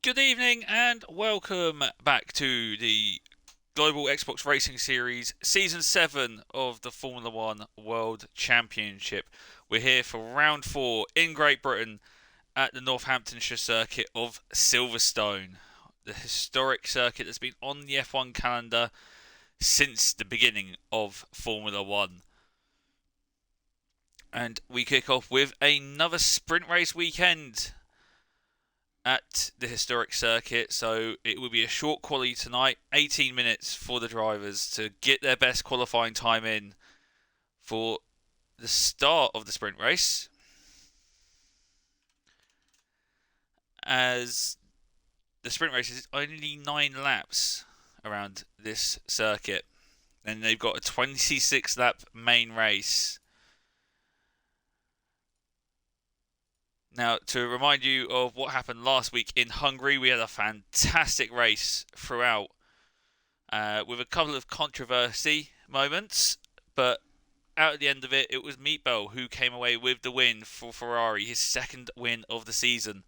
Good evening and welcome back to the Global Xbox Racing Series Season 7 of the Formula One World Championship. We're here for round 4 in Great Britain at the Northamptonshire circuit of Silverstone, the historic circuit that's been on the F1 calendar since the beginning of Formula One. And we kick off with another sprint race weekend at the historic circuit, so it will be a short quali tonight, 18 minutes for the drivers to get their best qualifying time in for the start of the sprint race, as the sprint race is only 9 laps around this circuit, and they've got a 26 lap main race. Now, to remind you of what happened last week in Hungary, we had a fantastic race throughout with a couple of controversy moments, but out at the end of it, it was Meatball who came away with the win for Ferrari, his second win of the season.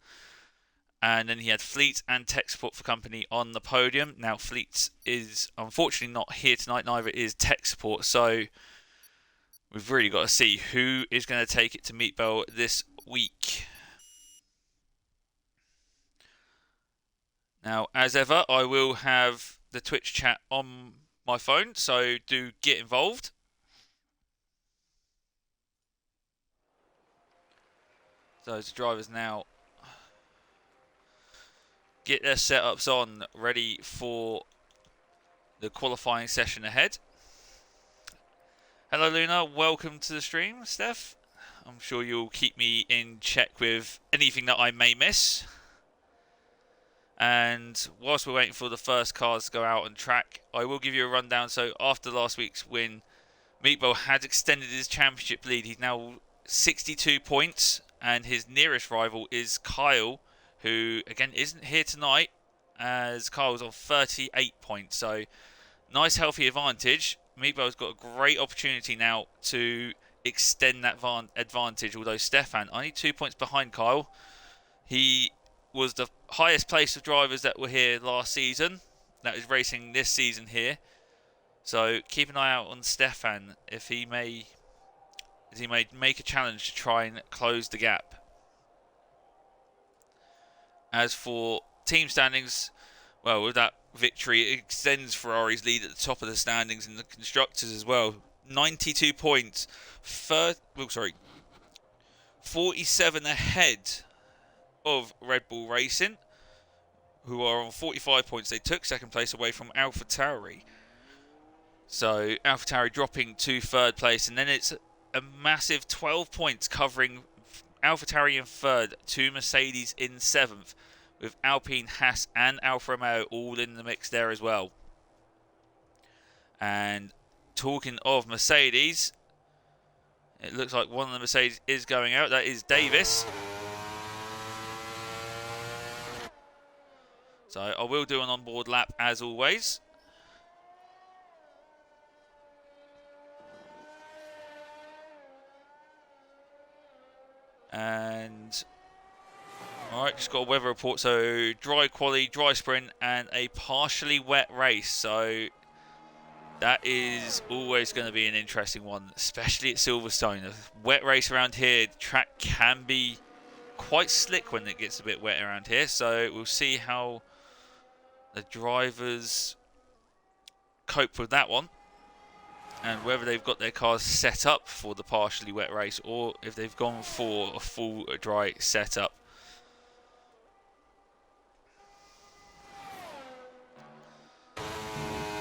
And then he had Fleet and Tech Support for Company on the podium. Now, Fleet is unfortunately not here tonight, neither is Tech Support, so we've really got to see who is going to take it to Meatball this week. Now, as ever, I will have the Twitch chat on my phone, so do get involved. So the drivers now get their setups on, ready for the qualifying session ahead. Hello Luna, welcome to the stream, Steph. I'm sure you'll keep me in check with anything that I may miss. And whilst we're waiting for the first cars to go out on track, I will give you a rundown. So after last week's win, Meatball has extended his championship lead. He's now 62 points, and his nearest rival is Kyle, who again isn't here tonight, as Kyle's on 38 points. So nice healthy advantage. Meatball's got a great opportunity now to extend that advantage, although Stefan only 2 points behind Kyle. He was the highest place of drivers that were here last season, that is racing this season here. So keep an eye out on Stefan if he may make a challenge to try and close the gap. As for team standings, well, with that victory, it extends Ferrari's lead at the top of the standings and the constructors as well. 92 points, 47 ahead of Red Bull Racing, who are on 45 points. They took second place away from AlphaTauri. So AlphaTauri dropping to third place, and then it's a massive 12 points covering AlphaTauri in third to Mercedes in seventh, with Alpine, Haas and Alfa Romeo all in the mix there as well. And talking of Mercedes, it looks like one of the Mercedes is going out. That is Davis. So I will do an onboard lap as always. And alright, just got a weather report. So dry quali, dry sprint, and a partially wet race. So that is always going to be an interesting one, especially at Silverstone. A wet race around here, the track can be quite slick when it gets a bit wet around here. So we'll see how the drivers cope with that one, and whether they've got their cars set up for the partially wet race or if they've gone for a full dry setup.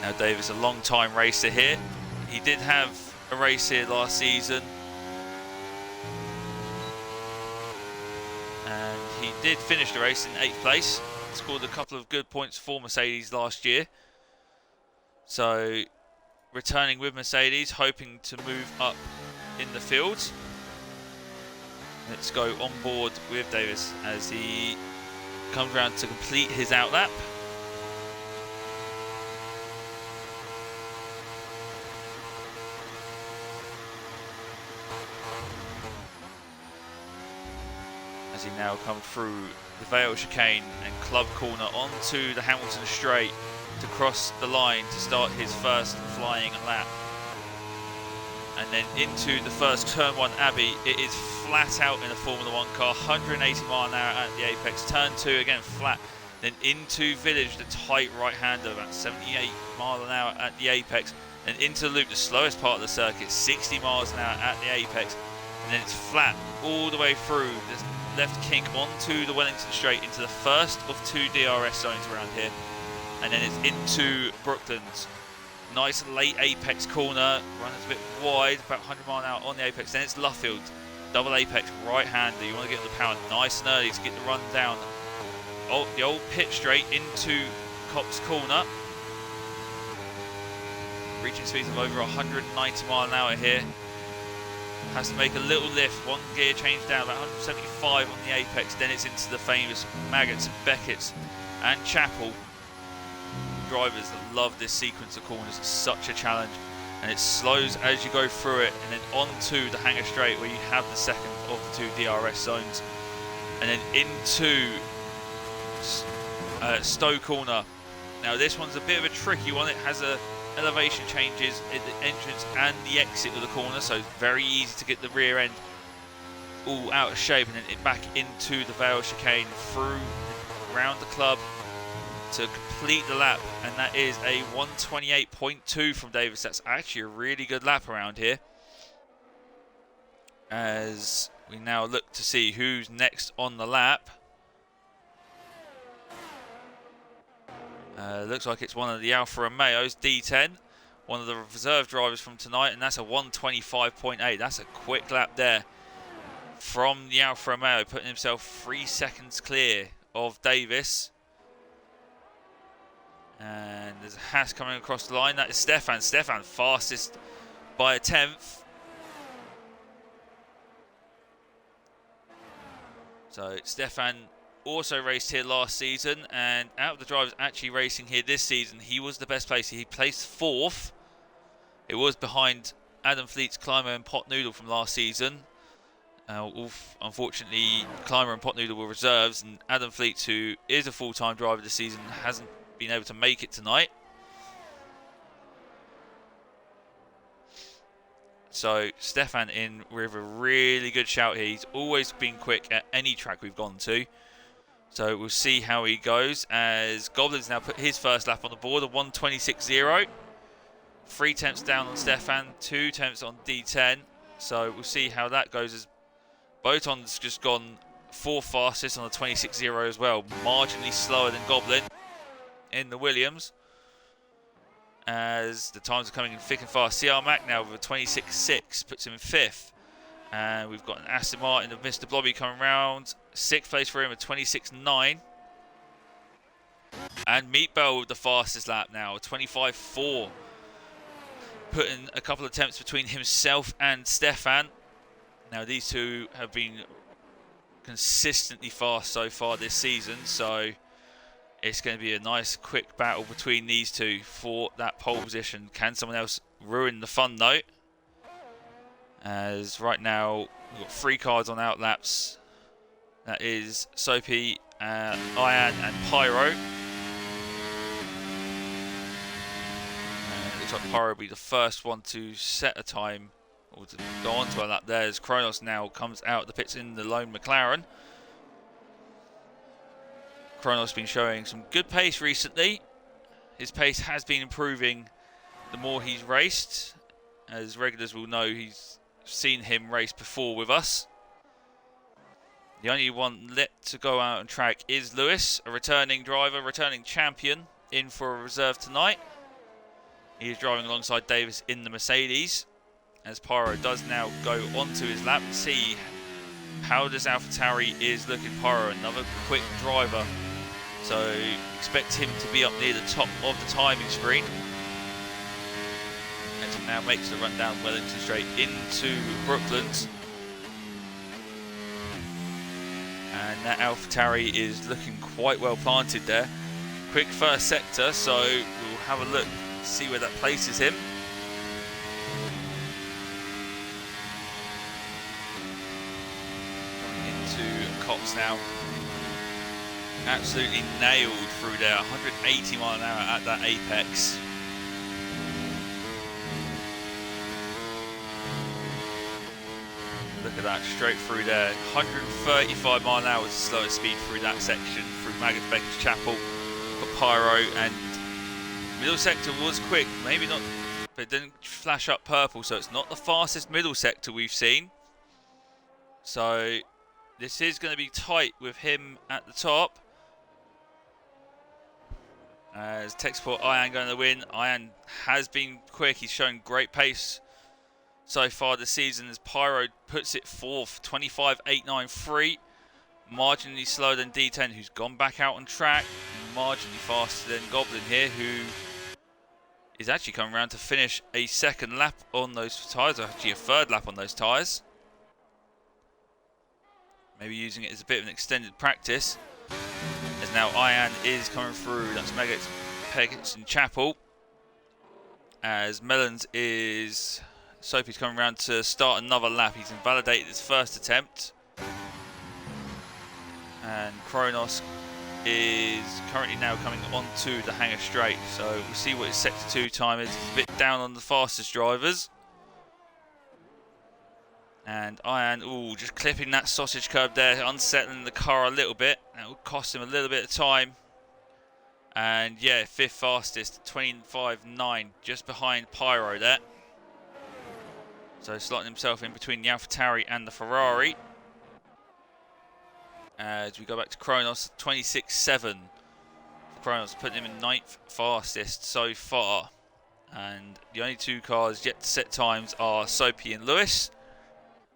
Now Davis, a long time racer here. He did have a race here last season, and he did finish the race in 8th place. Scored a couple of good points for Mercedes last year. So returning with Mercedes, hoping to move up in the field. Let's go on board with Davis as he comes around to complete his outlap. As he now come through the Vale chicane and club corner onto the Hamilton straight to cross the line to start his first flying lap. And then into the first turn 1 Abbey. It is flat out in a Formula 1 car, 180 mile an hour at the apex. Turn 2 again flat. Then into Village, the tight right-hander, about 78 mile an hour at the apex. Then into the loop, the slowest part of the circuit, 60 miles an hour at the apex. And then it's flat all the way through. There's left kink onto the Wellington straight into the first of 2 DRS zones around here. And then it's into Brooklands. Nice late apex corner, runs a bit wide, about 100 mile an hour on the apex. Then it's Luffield, double apex, right-hander. You want to get the power nice and early to get the run down. Oh, the old pit straight into Cops Corner. Reaching speeds of over 190 mile an hour here. Has to make a little lift, 1 gear change down, about 175 on the apex. Then it's into the famous Maggots, Beckett's and Chapel. Drivers that love this sequence of corners. It's such a challenge, and it slows as you go through it, and then onto the Hangar Straight where you have the second of the 2 DRS zones, and then into Stowe Corner. Now this one's a bit of a tricky one. It has elevation changes at the entrance and the exit of the corner, so it's very easy to get the rear end all out of shape, and then it back into the Vale chicane through round the club to complete the lap, and that is a 128.2 from Davis. That's actually a really good lap around here, as we now look to see who's next on the lap. Looks like it's one of the Alfa Romeos, D10, one of the reserve drivers from tonight, and that's a 125.8. That's a quick lap there from the Alfa Romeo, putting himself 3 seconds clear of Davis. And there's a Haas coming across the line. That is Stefan. Stefan fastest by a 10th. So Stefan also raced here last season, and out of the drivers actually racing here this season, he was the best place. He placed 4th. It was behind Adam Fleet's Clymer and Pot Noodle from last season. Unfortunately, Clymer and Pot Noodle were reserves, and Adam Fleet, who is a full-time driver this season, hasn't been able to make it tonight. So Stefan in with a really good shout here. He's always been quick at any track we've gone to. So we'll see how he goes, as Goblin's now put his first lap on the board, a 126.0. 3 tenths down on Stefan, 2 tenths on D10. So we'll see how that goes, as Boton's just gone 4th fastest on the 26.0 as well, marginally slower than Goblin in the Williams, as the times are coming in thick and fast. CR Mac now with a 26.6 puts him in 5th, and we've got an Aston Martin of Mr. Blobby coming round, 6th place for him at 26.9, and Meatbell with the fastest lap now, 25.4, putting a couple of attempts between himself and Stefan. Now these two have been consistently fast so far this season, so it's going to be a nice quick battle between these two for that pole position. Can someone else ruin the fun though? As right now we've got 3 cars on outlaps. That is Soapy, Ian and Pyro. And it looks like Pyro will be the first one to set a time, or to go on to a lap there, as Kronos now comes out of the pits in the lone McLaren. Kronos has been showing some good pace recently. His pace has been improving the more he's raced. As regulars will know, he's seen him race before with us. The only one let to go out on track is Lewis, a returning driver, returning champion, in for a reserve tonight. He is driving alongside Davis in the Mercedes, as Pyro does now go onto his lap and see how this AlphaTauri is looking. Pyro, another quick driver, so expect him to be up near the top of the timing screen. And now makes the run down Wellington straight into Brooklands. And that AlphaTauri is looking quite well planted there. Quick first sector, so we'll have a look, see where that places him. Coming into Cox laps now. Absolutely nailed through there, 180 mile an hour at that apex. Look at that, straight through there. 135 mile an hour was the slowest speed through that section, through Maggotts Beckers Chapel. Got Pyro, and middle sector was quick, maybe not, but it didn't flash up purple, so it's not the fastest middle sector we've seen. So this is going to be tight with him at the top. As tech support Ian going to win. Ian has been quick, he's shown great pace so far this season as Pyro puts it fourth, 25.893. Marginally slower than D10, who's gone back out on track. Marginally faster than Goblin here, who is actually coming around to finish a second lap on those tyres, or actually a third lap on those tyres. Maybe using it as a bit of an extended practice. As now Ian is coming through, that's Maggotts Beckers and Chapel. As Melons is... Soapy's coming around to start another lap. He's invalidated his first attempt. And Kronos is currently now coming onto the hangar straight. So we'll see what his sector 2 time is. He's a bit down on the fastest drivers. And Ian, ooh, just clipping that sausage curb there, unsettling the car a little bit. That will cost him a little bit of time. And yeah, 5th fastest, 25.9, just behind Pyro there. So slotting himself in between the AlphaTauri and the Ferrari. As we go back to Kronos, 26.7. Kronos putting him in 9th fastest so far. And the only 2 cars yet to set times are Soapy and Lewis.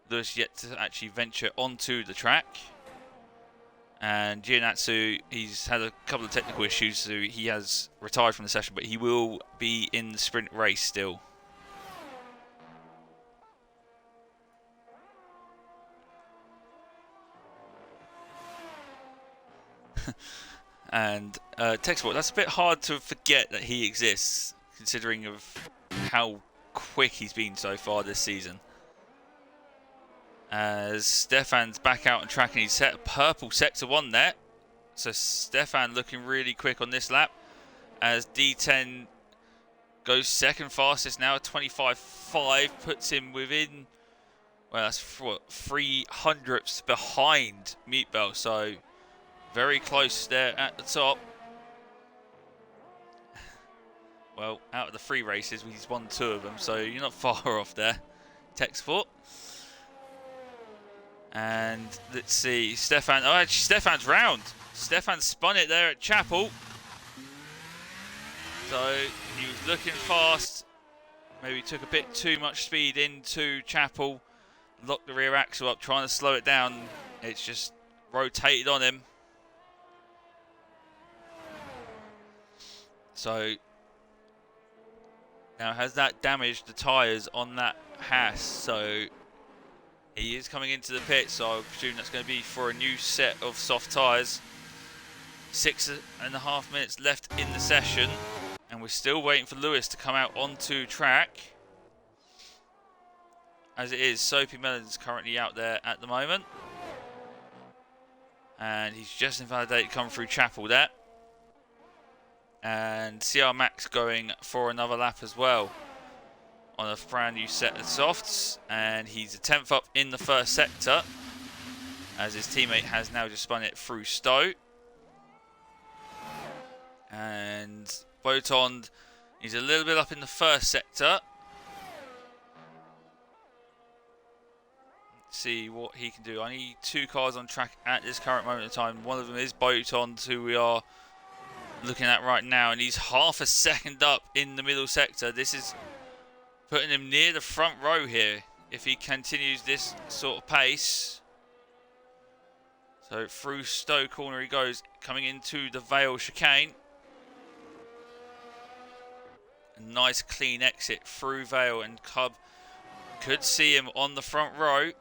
Lewis yet to actually venture onto the track. And Gianatsu, he's had a couple of technical issues, so he has retired from the session, but he will be in the sprint race still. And Textbook, that's a bit hard to forget that he exists, considering of how quick he's been so far this season. As Stefan's back out on track and he's set a purple sector 1 there. So Stefan looking really quick on this lap. As D10 goes second fastest now at 25.5, puts him within, well, that's what, 300ths behind Meatbell. So very close there at the top. Well, out of the 3 races, he's won 2 of them, so you're not far off there, Tech Sport. And let's see, Stefan. Oh, actually, Stefan's round. Stefan spun it there at Chapel. So he was looking fast. Maybe took a bit too much speed into Chapel. Locked the rear axle up, trying to slow it down. It's just rotated on him. So now has that damaged the tyres on that Haas? So he is coming into the pit, so I presume that's going to be for a new set of soft tyres. 6.5 minutes left in the session, and we're still waiting for Lewis to come out onto track. As it is, Soapy Melon's currently out there at the moment. And he's just invalidated, come through Chapel there. And CR Max going for another lap as well on a brand new set of softs, and he's a 10th up in the first sector as his teammate has now just spun it through Stowe. And Botond, he's a little bit up in the first sector. Let's see what he can do. I need 2 cars on track at this current moment in time. One of them is Botond, who we are looking at right now, and he's half a second up in the middle sector. This is putting him near the front row here if he continues this sort of pace. So through Stowe corner he goes, coming into the Vale chicane. A nice clean exit through Vale, and Cub could see him on the front row.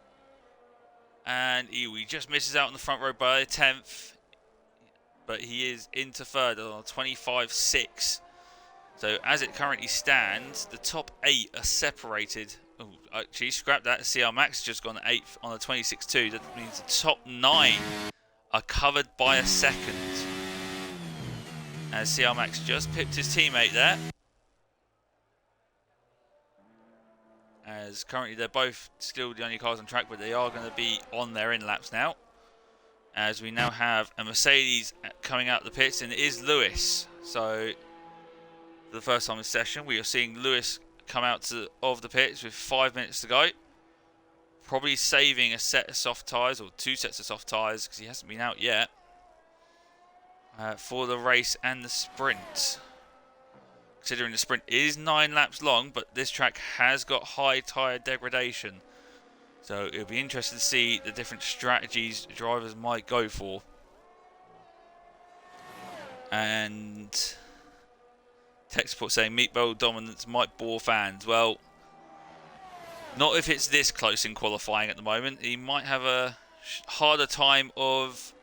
And he just misses out on the front row by a 10th. But he is into third on 25.6. So as it currently stands, the top 8 are separated. Oh, actually, scrap that. CR Max just gone 8th on a 26.2. That means the top 9 are covered by a second. As CR Max just pipped his teammate there. As currently they're both still the only cars on track, but they are going to be on their in laps now. As we now have a Mercedes coming out of the pits, and it is Lewis. So for the first time this session, we are seeing Lewis come out of the pits with 5 minutes to go. Probably saving a set of soft tyres, or 2 sets of soft tyres, because he hasn't been out yet, for the race and the sprint. Considering the sprint is 9 laps long, but this track has got high tyre degradation. So it'll be interesting to see the different strategies drivers might go for. And tech support saying Meatball dominance might bore fans. Well, not if it's this close in qualifying at the moment. He might have a harder time of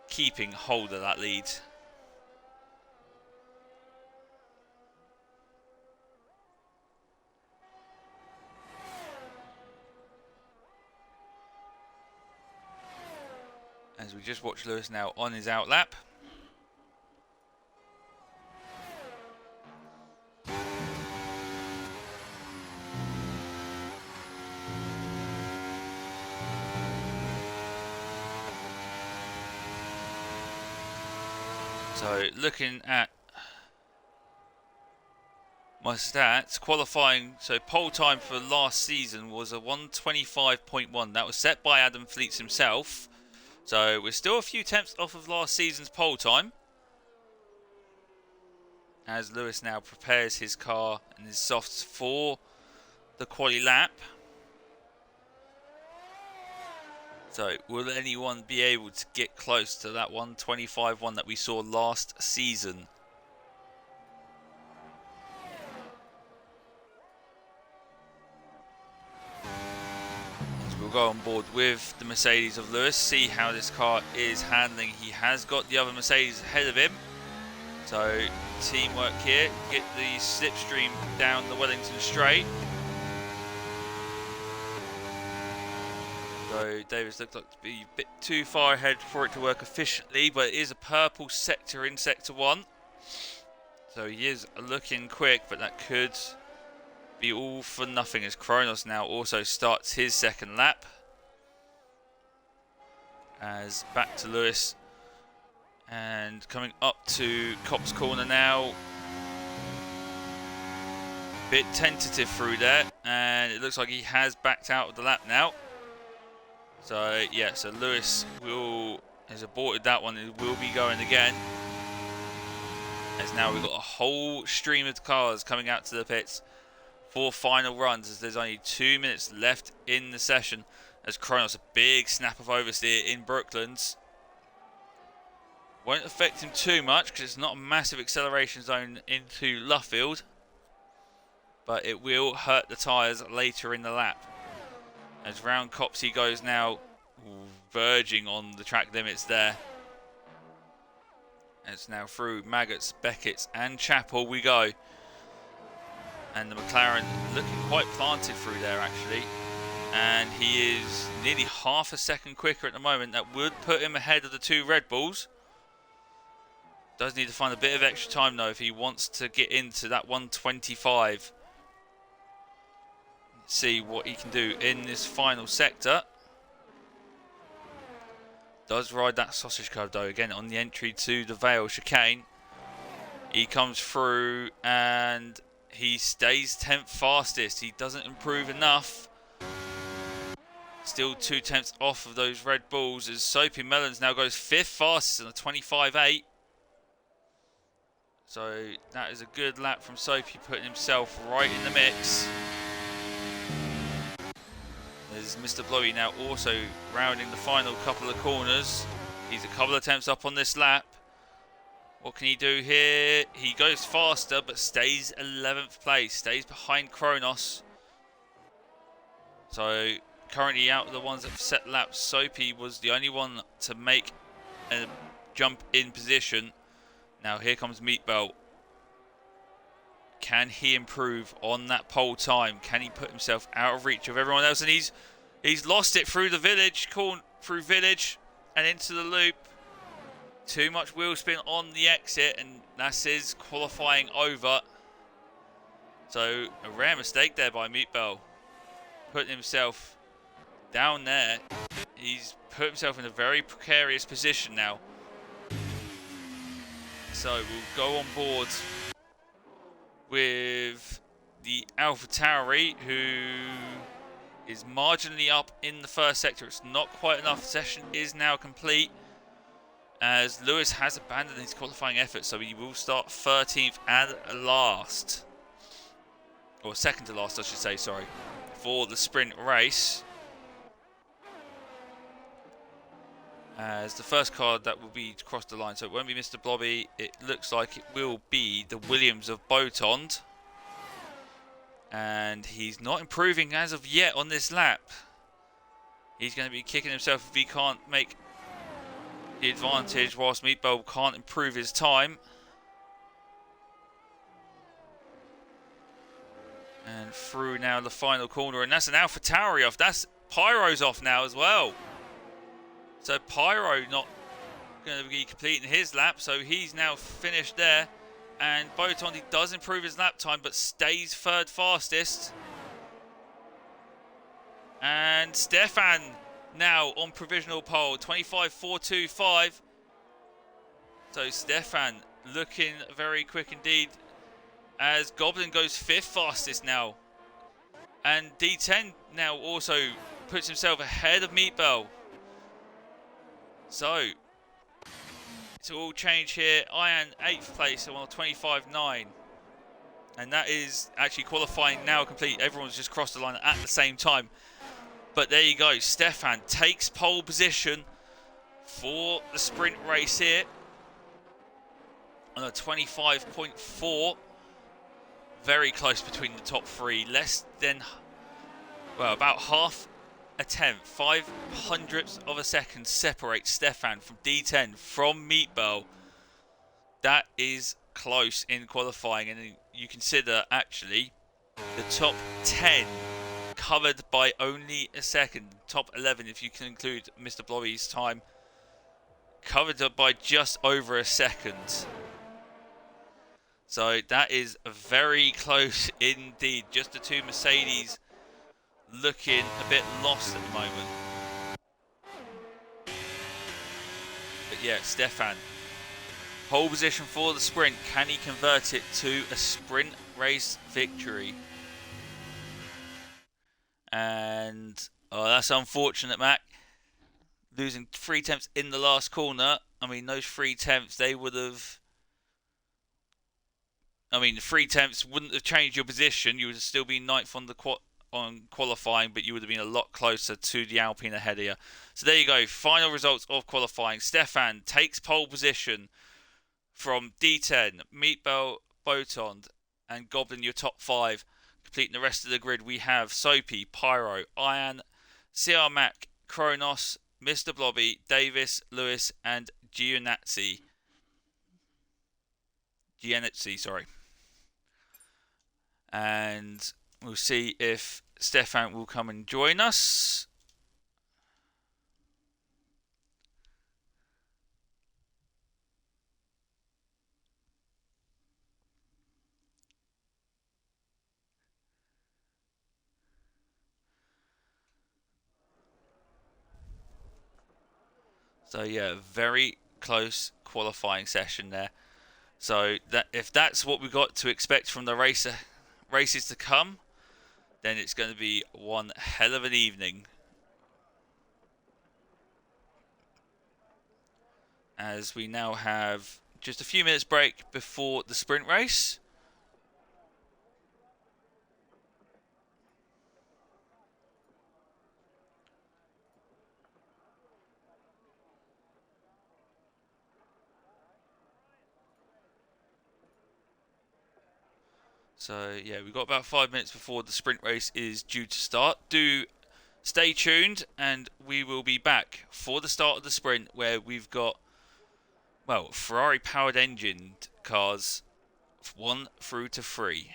keeping hold of that lead. As we just watch Lewis now on his out lap. So looking at my stats, qualifying, so pole time for last season was a 1:25.1. That was set by Adam Fleets himself. So we're still a few tenths off of last season's pole time. As Lewis now prepares his car and his softs for the quali lap. So will anyone be able to get close to that 1:25.1 that we saw last season? We'll go on board with the Mercedes of Lewis, see how this car is handling. He has got the other Mercedes ahead of him. So teamwork here, get the slipstream down the Wellington straight. So Davis looked like to be a bit too far ahead for it to work efficiently, but it is a purple sector in sector 1. So he is looking quick, but that could be all for nothing as Kronos now also starts his second lap. As back to Lewis and coming up to Copse Corner now. Bit tentative through there, and it looks like he has backed out of the lap now. So yeah, so Lewis has aborted that one. It will be going again. As now we've got a whole stream of cars coming out to the pits for final runs, as there's only 2 minutes left in the session. As Kronos, a big snap of oversteer in Brooklands. Won't affect him too much because it's not a massive acceleration zone into Luffield, but it will hurt the tyres later in the lap. As round Copse he goes now, verging on the track limits there. It's now through Maggots, Beckett's and Chapel we go. And the McLaren looking quite planted through there actually. And he is nearly half a second quicker at the moment. That would put him ahead of the 2 Red Bulls. Does need to find a bit of extra time though if he wants to get into that 1:25. See what he can do in this final sector. Does ride that sausage curve though, again on the entry to the Vale chicane. He comes through and he stays 10th fastest. He doesn't improve enough. Still 2 tenths off of those Red Bulls as Soapy Melons now goes 5th fastest in a 25.8. So that is a good lap from Soapy, putting himself right in the mix. There's Mr. Blowy now also rounding the final couple of corners. He's a couple of attempts up on this lap. What can he do here? He goes faster but stays 11th place. Stays behind Kronos. So currently out of the ones that have set laps, Soapy was the only one to make a jump in position. Now here comes Meatbelt. Can he improve on that pole time? Can he put himself out of reach of everyone else? And he's lost it through the village, through village, and into the loop. Too much wheel spin on the exit, and that's his qualifying over. So a rare mistake there by Meatball, putting himself down there. He's put himself in a very precarious position now. So we'll go on board with the AlphaTauri, who is marginally up in the first sector. It's not quite enough. The session is now complete, as Lewis has abandoned his qualifying effort, so he will start 13th and last. Or second to last, I should say, sorry, for the sprint race. As the first car that will be to cross the line, so it won't be Mr. Blobby. It looks like it will be the Williams of Botond. And he's not improving as of yet on this lap. He's going to be kicking himself if he can't make the advantage, whilst Meatball can't improve his time. And through now the final corner, and that's an AlphaTauri off. That's Pyro's off now as well. So Pyro not going to be completing his lap, so he's now finished there. And Botond, he does improve his lap time, but stays third fastest. And Stefan now on provisional pole, 25.425. So Stefan looking very quick indeed, as Goblin goes fifth fastest now. And D10 now also puts himself ahead of Meatball. So it's all change here. Ian 8th place on 25.9. And that is actually qualifying now complete. Everyone's just crossed the line at the same time. But there you go. Stefan takes pole position for the sprint race here on a 25.4. Very close between the top three. Less than, well, about half a tenth, 500ths of a second separates Stefan from D10 from Meatball. That is close in qualifying, and you consider actually the top 10 covered by only a second. Top 11, if you can include Mr. Blobby's time, covered up by just over a second. So that is very close indeed. Just the two Mercedes looking a bit lost at the moment. But yeah, Stefan, pole position for the sprint. Can he convert it to a sprint race victory? And oh, that's unfortunate, Mac. Losing 3 tenths in the last corner. I mean, those 3 tenths, they would have... I mean, the 3 tenths wouldn't have changed your position. You would have still been ninth on the qualifying, but you would have been a lot closer to the Alpine ahead of you. So there you go. Final results of qualifying. Stefan takes pole position from D10, Meatball, Botond, and Goblin, your top 5. Completing the rest of the grid, we have Soapy, Pyro, Ian, CR Mac, Kronos, Mr. Blobby, Davis, Lewis, and Gianazzi. Sorry. And we'll see if Stefan will come and join us. So yeah, very close qualifying session there. So that if that's what we got to expect from the races to come, then it's going to be one hell of an evening. As we now have just a few minutes break before the sprint race. So yeah, we've got about 5 minutes before the sprint race is due to start. Do stay tuned, and we will be back for the start of the sprint, where we've got, well, Ferrari powered engine cars 1 through to 3.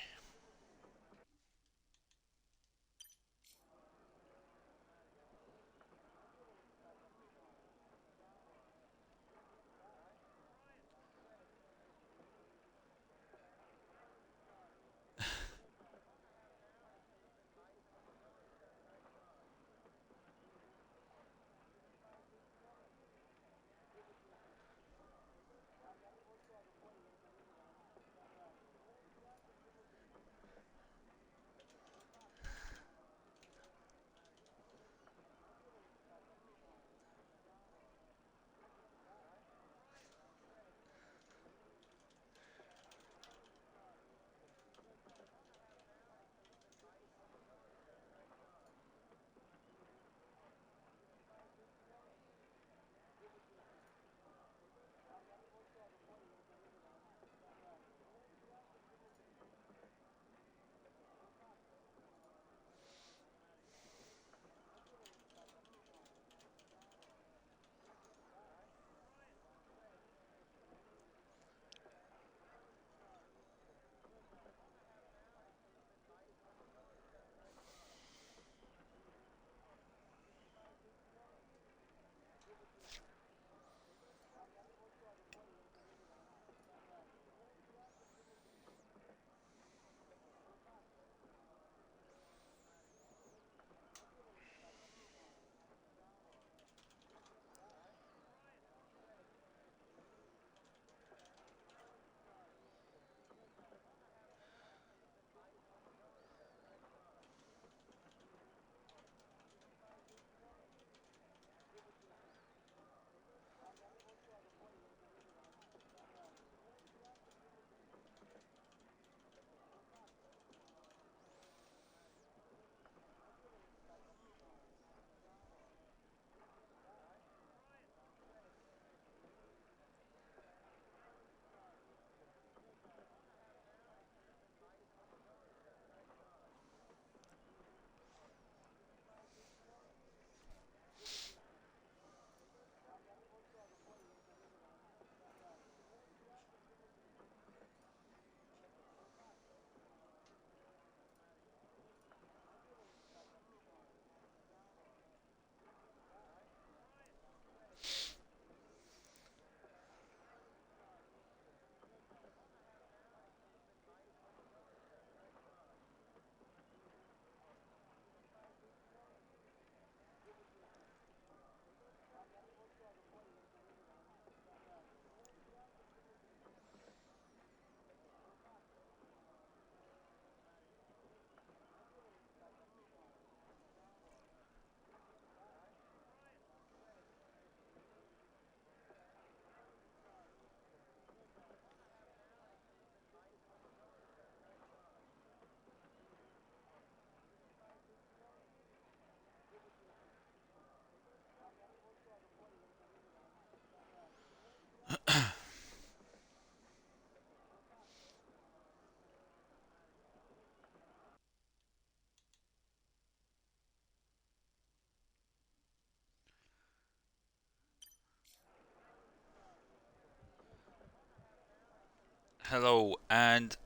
Hello and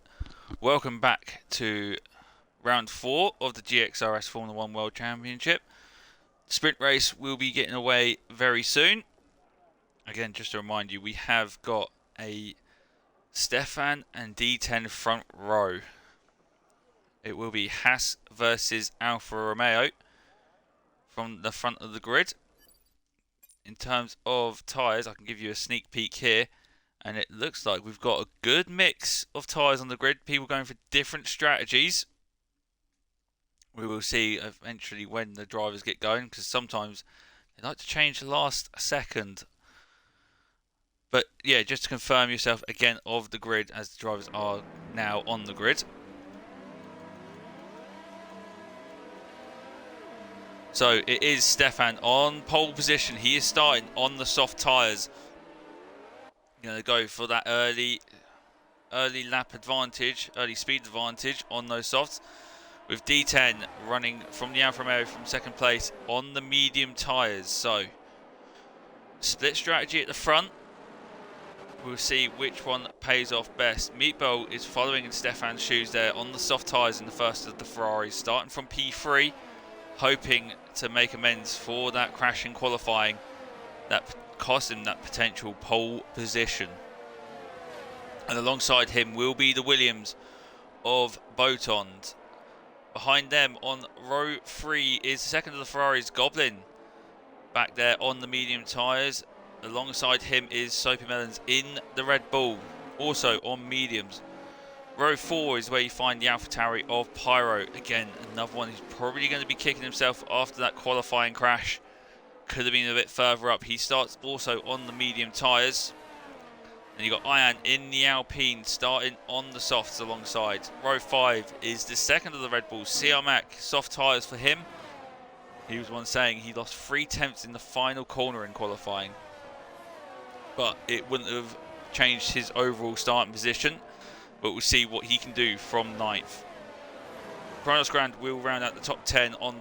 welcome back to round 4 of the GXRS Formula 1 World Championship. Sprint race will be getting away very soon. Again, just to remind you, we have got a Stefan and D10 front row. It will be Haas versus Alfa Romeo from the front of the grid. In terms of tyres, I can give you a sneak peek here. And it looks like we've got a good mix of tyres on the grid. People going for different strategies. We will see eventually when the drivers get going, because sometimes they like to change the last second. But yeah, just to confirm yourself again of the grid, as the drivers are now on the grid. So it is Stefan on pole position. He is starting on the soft tyres. Going to go for that early lap advantage, early speed advantage on those softs, with D10 running from the Alfa Romeo from second place on the medium tyres. So split strategy at the front. We'll see which one pays off best. Meatball is following in Stefan's shoes there on the soft tyres in the first of the Ferraris, starting from P3, hoping to make amends for that crash in qualifying that cost him that potential pole position. And alongside him will be the Williams of Botond. Behind them on row 3 is the second of the Ferraris, Goblin, back there on the medium tyres. Alongside him is Soapy Melons in the Red Bull, also on mediums. Row 4 is where you find the AlphaTauri of Pyro. Again, another one who's probably going to be kicking himself after that qualifying crash. Could have been a bit further up. He starts also on the medium tyres. And you've got Ian in the Alpine starting on the softs alongside. Row 5 is the second of the Red Bulls, CR Mac, soft tyres for him. He was one saying he lost 3/10 in the final corner in qualifying. But it wouldn't have changed his overall starting position. But we'll see what he can do from 9th. Kronos Grand will round out the top 10 on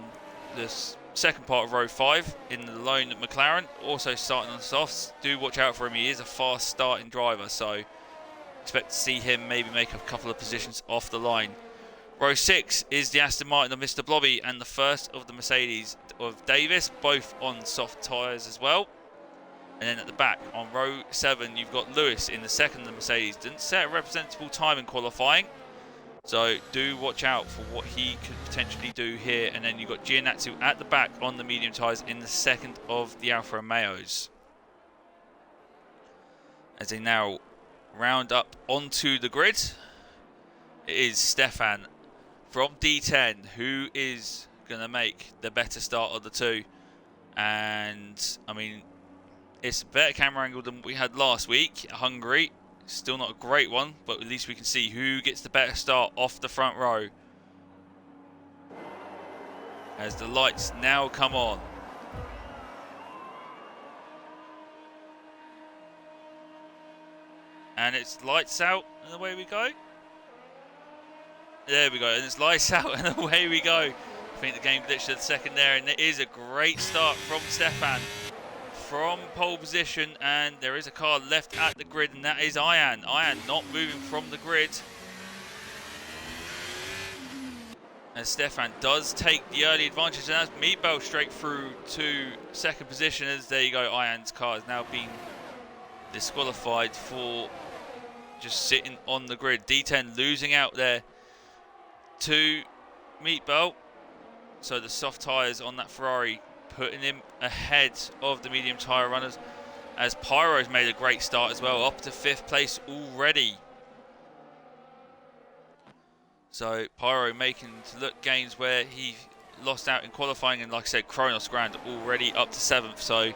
this second part of row 5 in the lone McLaren, also starting on softs. Do watch out for him, he is a fast starting driver, so expect to see him maybe make a couple of positions off the line. Row 6 is the Aston Martin of Mr. Blobby and the first of the Mercedes of Davis, both on soft tyres as well. And then at the back on row 7 you've got Lewis in the second of the Mercedes. Didn't set a representable time in qualifying, so do watch out for what he could potentially do here. And then you've got Gianazzi at the back on the medium tyres in the second of the Alfa Romeos. As they now round up onto the grid, it is Stefan from D10 who is going to make the better start of the two. And, I mean, it's a better camera angle than we had last week at Hungary. Still not a great one, but at least we can see who gets the better start off the front row. As the lights now come on. And it's lights out and away we go. There we go, and it's lights out and away we go. I think the game glitched at the second there, and it is a great start from Stefan from pole position, and there is a car left at the grid, and that is Ian. Ian not moving from the grid. And Stefan does take the early advantage, and that's Meatball straight through to second position. As there you go, Ian's car has now been disqualified for just sitting on the grid. D10 losing out there to Meatball. So the soft tyres on that Ferrari putting him ahead of the medium tyre runners, as Pyro's made a great start as well, up to 5th place already. So Pyro making to look gains where he lost out in qualifying, and like I said, Kronos Grand already up to 7th, so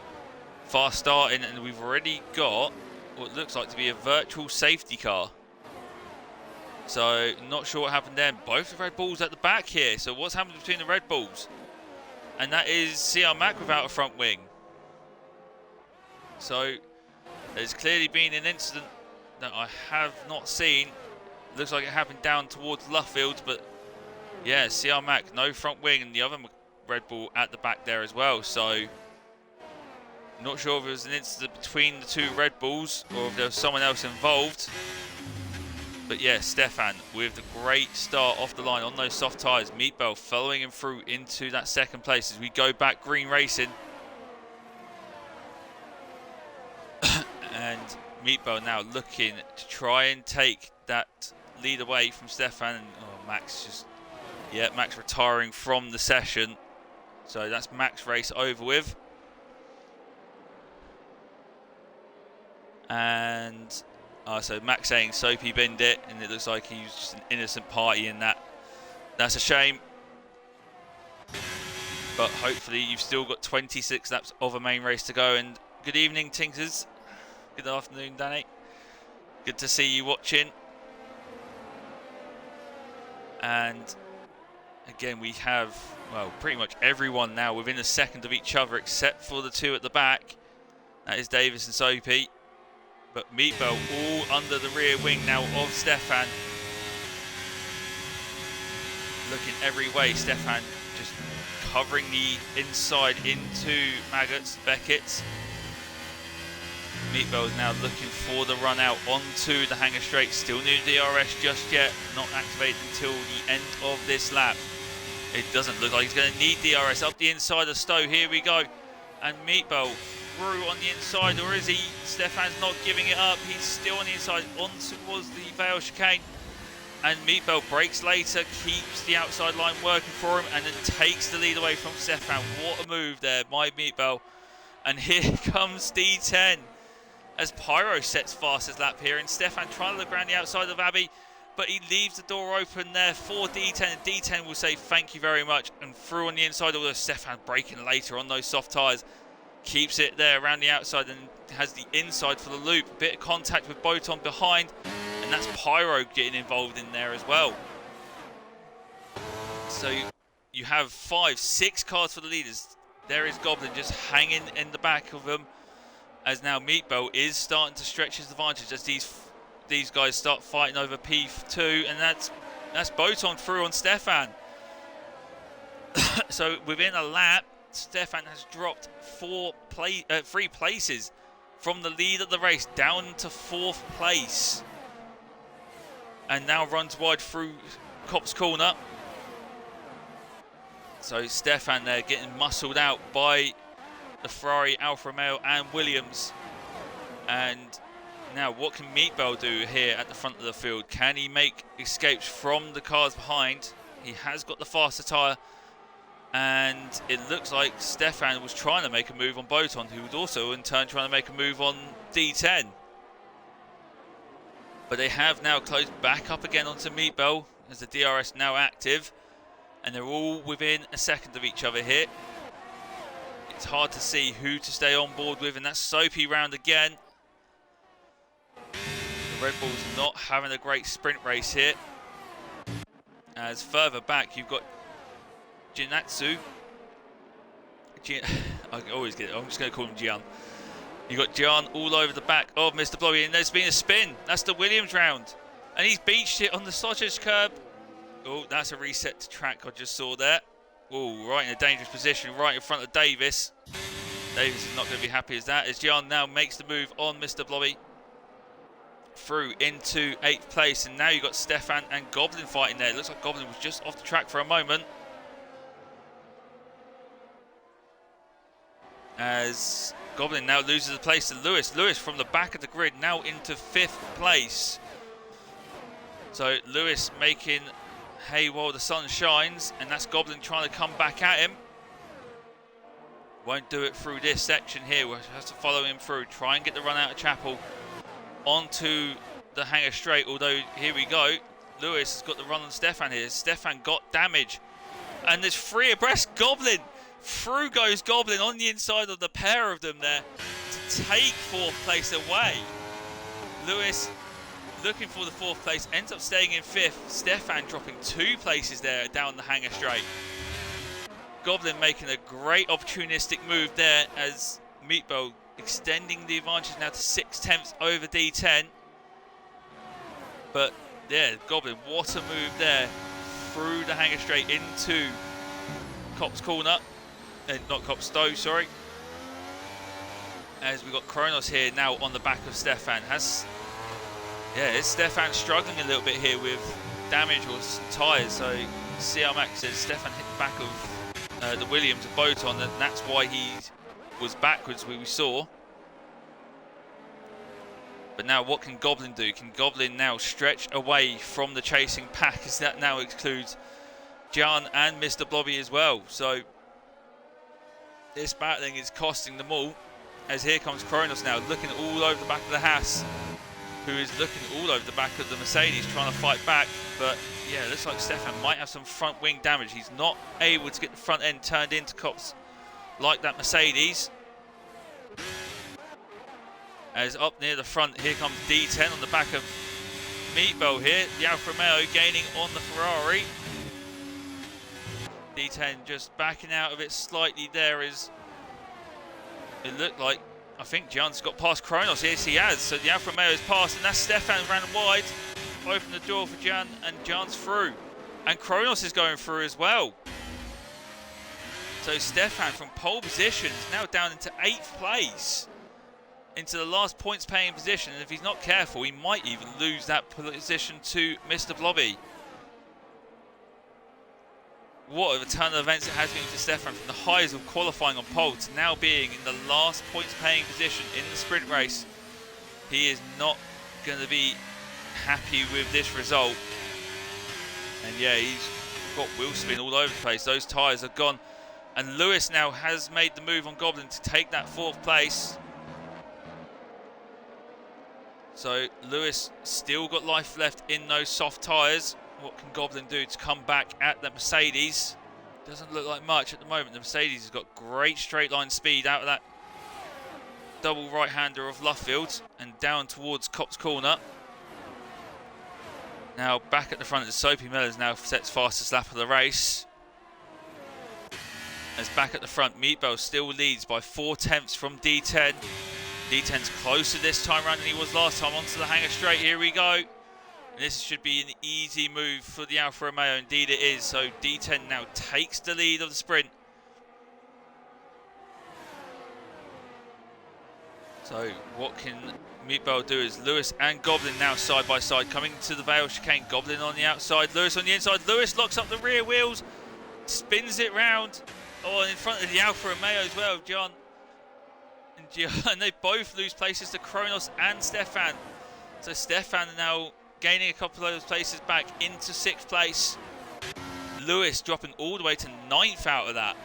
fast starting, and we've already got what looks like to be a virtual safety car. So not sure what happened there. Both the Red Bulls at the back here, so what's happened between the Red Bulls? And that is CR Mac without a front wing. So there's clearly been an incident that I have not seen. Looks like it happened down towards Luffield, but yeah, CR Mac, no front wing, and the other Red Bull at the back there as well. So not sure if it was an incident between the two Red Bulls or if there was someone else involved. But yeah, Stefan with the great start off the line on those soft tyres. Meatbell following him through into that second place as we go back green racing. And Meatbell now looking to try and take that lead away from Stefan. And Max just, yeah, Max retiring from the session. So that's Max race over with. And so Max saying Soapy binned it, and it looks like he was just an innocent party in that. That's a shame. But hopefully you've still got 26 laps of a main race to go. And good evening, Tinkers. Good afternoon, Danny. Good to see you watching. And again, we have, well, pretty much everyone now within a second of each other except for the two at the back. That is Davis and Soapy. But Meatbell all under the rear wing now of Stefan. Looking every way, Stefan just covering the inside into Maggots, Beckett's. Meatbell is now looking for the run out onto the hanger straight. Still no DRS just yet, not activated until the end of this lap. It doesn't look like he's going to need DRS. Up the inside of Stowe, here we go. And Meatbell through on the inside, or is he? Stefan's not giving it up. He's still on the inside, on towards the Vale chicane. And Meatbell breaks later, keeps the outside line working for him, and then takes the lead away from Stefan. What a move there by Meatbell. And here comes D10 as Pyro sets fastest lap here, and Stefan trying to look around the outside of Abbey, but he leaves the door open there for D10, and D10 will say thank you very much, and through on the inside, although Stefan breaking later on those soft tyres, keeps it there around the outside and has the inside for the loop. A bit of contact with Boton behind, and that's Pyro getting involved in there as well. So you have 5, 6 cars for the leaders. There is Goblin just hanging in the back of them, as now Meatbell is starting to stretch his advantage as these guys start fighting over P2, and that's Boton through on Stefan. So within a lap, Stefan has dropped 3 places from the lead of the race down to 4th place, and now runs wide through Copse Corner. So Stefan there getting muscled out by the Ferrari, Alfa Romeo and Williams. And now what can Meatbell do here at the front of the field? Can he make escapes from the cars behind? He has got the faster tyre, and it looks like Stefan was trying to make a move on Boton, who was also in turn trying to make a move on D10. But they have now closed back up again onto Meatbell as the DRS now active, and they're all within a second of each other here. It's hard to see who to stay on board with, and that's Soapy round again. The Red Bull's not having a great sprint race here. As further back, you've got Jinatsu. I always get it. I'm just going to call him Gian. You've got Gian all over the back of Mr. Blobby, and there's been a spin. That's the Williams round. And he's beached it on the sausage curb. Oh, that's a reset to track I just saw there. Oh, right in a dangerous position, right in front of Davis. Davis is not going to be happy as that, as Gian now makes the move on Mr. Blobby through into 8th place. And now you've got Stefan and Goblin fighting there. It looks like Goblin was just off the track for a moment, as Goblin now loses the place to Lewis. Lewis from the back of the grid now into 5th place. So Lewis making hay while the sun shines, and that's Goblin trying to come back at him. Won't do it through this section here. We'll have to follow him through, try and get the run out of Chapel onto the hanger straight, although here we go. Lewis has got the run on Stefan here. Stefan got damage, and there's 3 abreast. Goblin, through goes Goblin on the inside of the pair of them there to take 4th place away. Lewis looking for the 4th place, ends up staying in 5th. Stefan dropping 2 places there down the hanger straight. Goblin making a great opportunistic move there, as Meatball extending the advantage now to 6/10 over D10. But yeah, Goblin, what a move there through the hanger straight into Copse Corner. Not Copse, Stowe, sorry. As we've got Kronos here now on the back of Stefan. Yeah, it's Stefan struggling a little bit here with damage or tyres. So CR Max says Stefan hit the back of the Williams of Boton, and that's why he was backwards, we saw. But now what can Goblin do? Can Goblin now stretch away from the chasing pack, as that now includes John and Mr. Blobby as well. So this battling is costing them all, as here comes Kronos now looking all over the back of the Haas, who is looking all over the back of the Mercedes trying to fight back. But yeah, it looks like Stefan might have some front wing damage. He's not able to get the front end turned into cops like that Mercedes. As up near the front, here comes D10 on the back of Meatball here. The Alfa Romeo gaining on the Ferrari. D10 just backing out of it slightly there, as it looked like, I think John's got past Kronos. Yes, he has. So the Alfa Romeo is passed, and that's Stefan ran wide. Open the door for Jan, and Jan's through. And Kronos is going through as well. So Stefan from pole position is now down into 8th place, into the last points paying position, and if he's not careful he might even lose that position to Mr. Blobby. What a ton of events it has been for Stefan, from the highs of qualifying on pole to now being in the last points paying position in the sprint race. He is not going to be happy with this result, and yeah, he's got wheel spin all over the place. Those tyres are gone, and Lewis now has made the move on Goblin to take that 4th place. So Lewis still got life left in those soft tyres. What can Goblin do to come back at that Mercedes? Doesn't look like much at the moment. The Mercedes has got great straight line speed out of that double right-hander of Luffield and down towards Copse Corner. Now back at the front, as Soapy Mellors now sets fastest lap of the race. As back at the front, Meatball still leads by 4/10 from D10. D10's closer this time around than he was last time. Onto the hanger straight, here we go. And this should be an easy move for the Alfa Romeo, indeed it is. So D10 now takes the lead of the sprint. So what can Meatball do is Lewis and Goblin now side by side coming to the Vale chicane. Goblin on the outside, Lewis on the inside. Lewis locks up the rear wheels, spins it round. Oh, and in front of the Alfa Romeo as well, John. And they both lose places to Kronos and Stefan. So Stefan now gaining a couple of those places back into 6th place. Lewis dropping all the way to 9th out of that.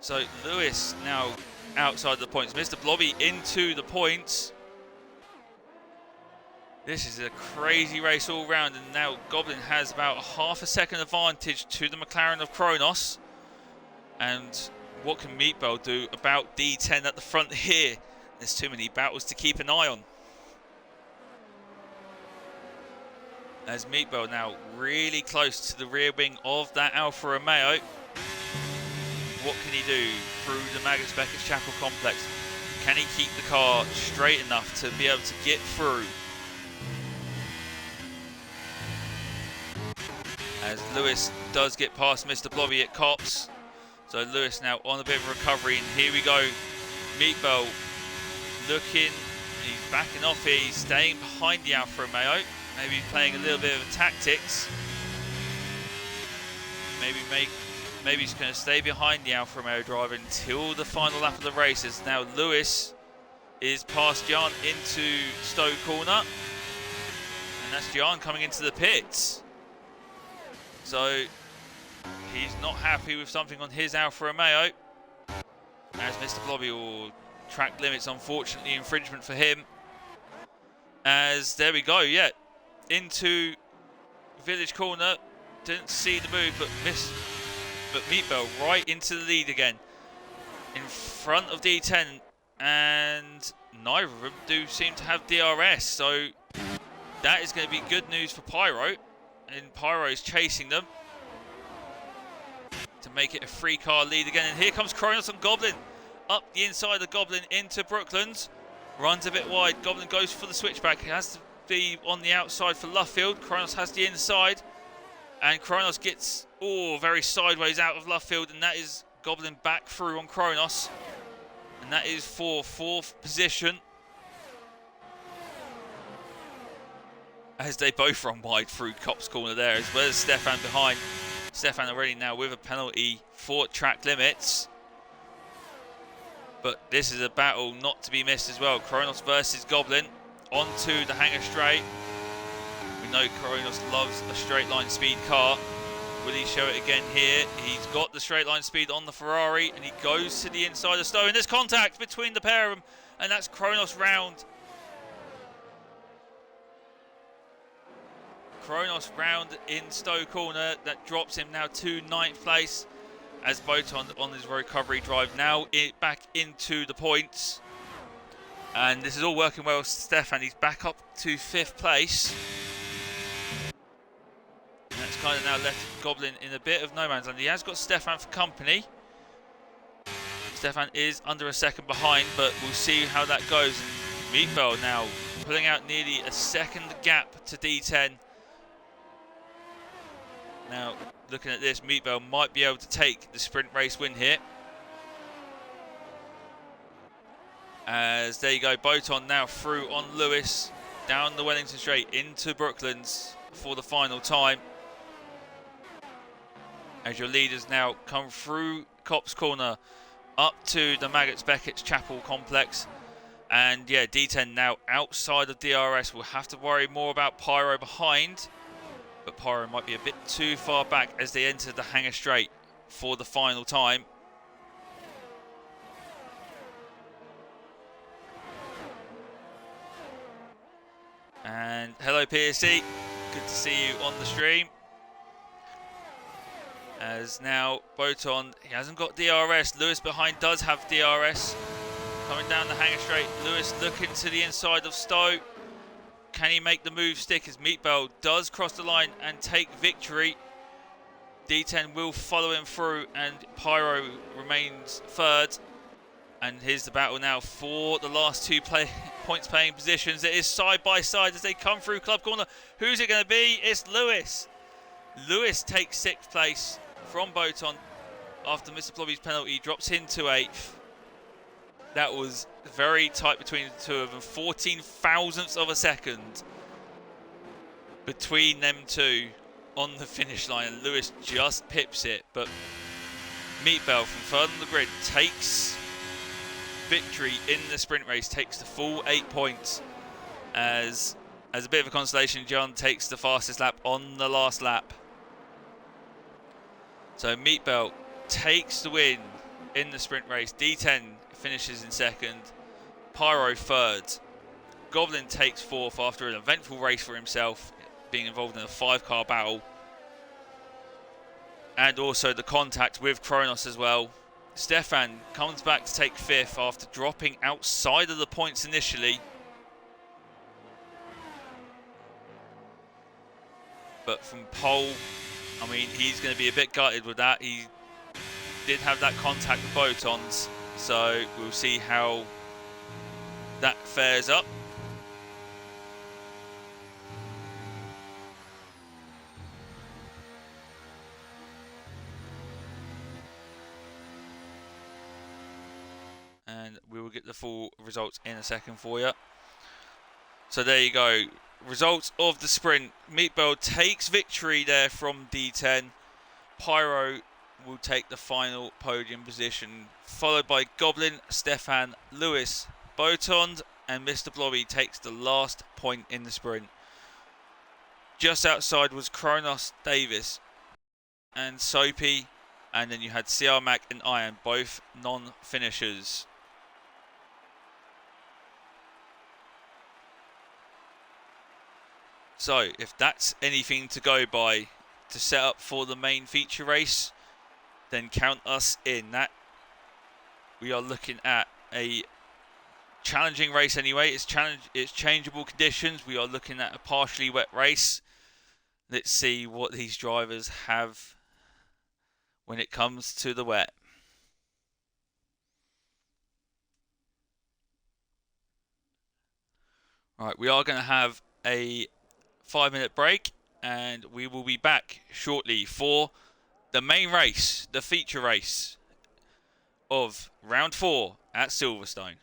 So Lewis now outside the points. Mr. Blobby into the points. This is a crazy race all round, and now Goblin has about half a second advantage to the McLaren of Kronos. And what can Meatball do about D10 at the front here? There's too many battles to keep an eye on. As Meatball now really close to the rear wing of that Alfa Romeo. What can he do through the Magus Beckett's Chapel complex? Can he keep the car straight enough to be able to get through? As Lewis does get past Mr. Blobby at Copse. So Lewis now on a bit of recovery, and here we go. Meatball looking, he's backing off here, he's staying behind the Alfa Romeo. Maybe playing a little bit of tactics. Maybe he's going to stay behind the Alfa Romeo driver until the final lap of the race, as now Lewis is past Jan into Stowe Corner. And that's Jan coming into the pits. So he's not happy with something on his Alfa Romeo. As Mr. Blobby will track limits, unfortunately, infringement for him. As there we go, yeah, into Village Corner. Didn't see the move, but Meatball right into the lead again. In front of D10, and neither of them do seem to have DRS. So that is going to be good news for Pyro. And Pyro is chasing them to make it a 3-car lead again. And here comes Kronos and Goblin. Up the inside of Goblin into Brooklands. Runs a bit wide. Goblin goes for the switchback. He has to be on the outside for Luffield. Kronos has the inside. And Kronos gets, very sideways out of Luffield. And that is Goblin back through on Kronos. And And that is for 4th position. As they both run wide through Cop's corner there, as well as Stefan behind. Stefan already now with a penalty for track limits. But this is a battle not to be missed as well. Kronos versus Goblin onto the hangar straight. We know Kronos loves a straight line speed car. Will he show it again here? He's got the straight line speed on the Ferrari, and he goes to the inside of Stowe. And there's contact between the pair of them, and that's Kronos round. Kronos round in Stowe corner. That drops him now to 9th place as Boton on his recovery drive now back into the points. And this is all working well. Stefan, he's back up to 5th place. And that's kind of now left Goblin in a bit of no man's land. He has got Stefan for company. Stefan is under a second behind, but we'll see how that goes. Meatbell now pulling out nearly a second gap to D10. Now, looking at this, Meatbell might be able to take the sprint race win here. As there you go, Boton now through on Lewis, down the Wellington Straight into Brooklands for the final time. As your leaders now come through Cop's corner up to the Maggots Beckett's Chapel complex. And yeah, D10 now outside of DRS. We'll have to worry more about Pyro behind. But Pyro might be a bit too far back as they enter the hangar straight for the final time. And hello PSC, good to see you on the stream. As now Boton, he hasn't got DRS. Lewis behind does have DRS. Coming down the hangar straight, Lewis looking to the inside of Stowe. Can he make the move stick as Meatbell does cross the line and take victory? D10 will follow him through and Pyro remains 3rd. And here's the battle now for the last 2 points playing positions. It is side by side as they come through club corner. Who's it going to be? It's Lewis. Lewis takes 6th place from Boton after Mr. Blobby's penalty, drops into 8th. That was very tight between the two of them. 14 thousandths of a second between them two on the finish line. And Lewis just pips it. But Meatbell from 3rd on the grid takes victory in the sprint race, takes the full 8 points. As a bit of a consolation, John takes the fastest lap on the last lap. So Meatbell takes the win in the sprint race. D10 finishes in 2nd. Pyro 3rd. Goblin takes 4th after an eventful race for himself, being involved in a 5-car battle. And also the contact with Kronos as well. Stefan comes back to take 5th after dropping outside of the points initially. But from pole, I mean, he's going to be a bit gutted with that. He did have that contact with Botons, so we'll see how that fares up. And we will get the full results in a second for you. So there you go. Results of the sprint. Meatball takes victory there from D10. Pyro will take the final podium position, followed by Goblin, Stefan, Lewis, Botond, and Mr. Blobby takes the last point in the sprint. Just outside was Kronos, Davis, and Soapy, and then you had CR Mac and Iron, both non-finishers. So, if that's anything to go by to set up for the main feature race, then count us in. That we are looking at a challenging race anyway. It's changeable conditions. We are looking at a partially wet race. Let's see what these drivers have when it comes to the wet. Right, we are going to have a 5-minute break, and we will be back shortly for the main race, the feature race of round 4 at Silverstone.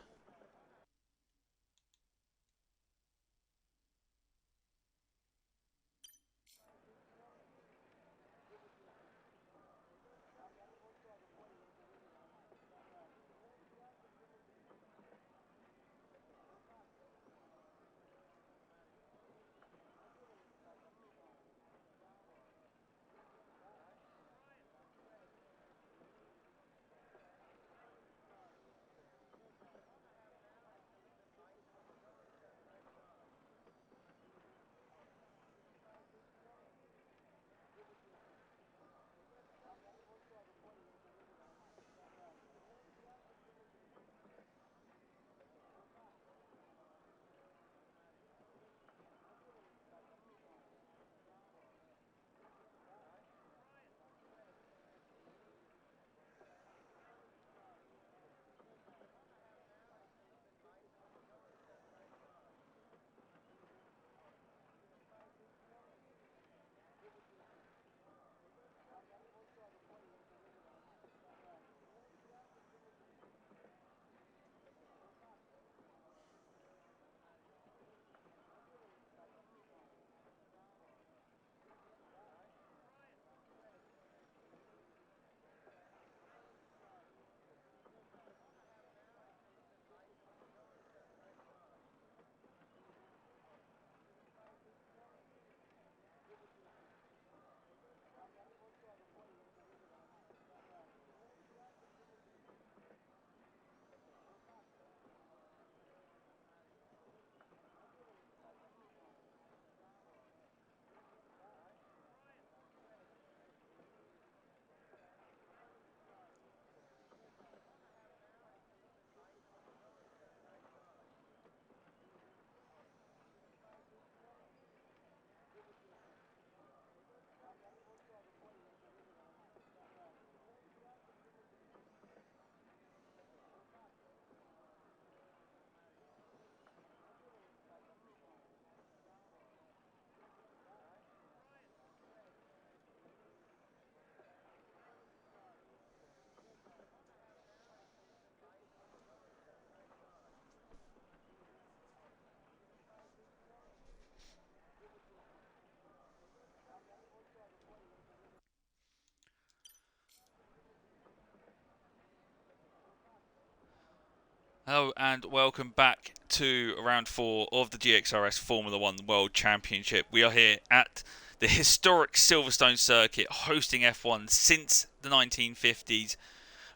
Hello and welcome back to round 4 of the GXRS Formula 1 World Championship. We are here at the historic Silverstone circuit, hosting F1 since the 1950s.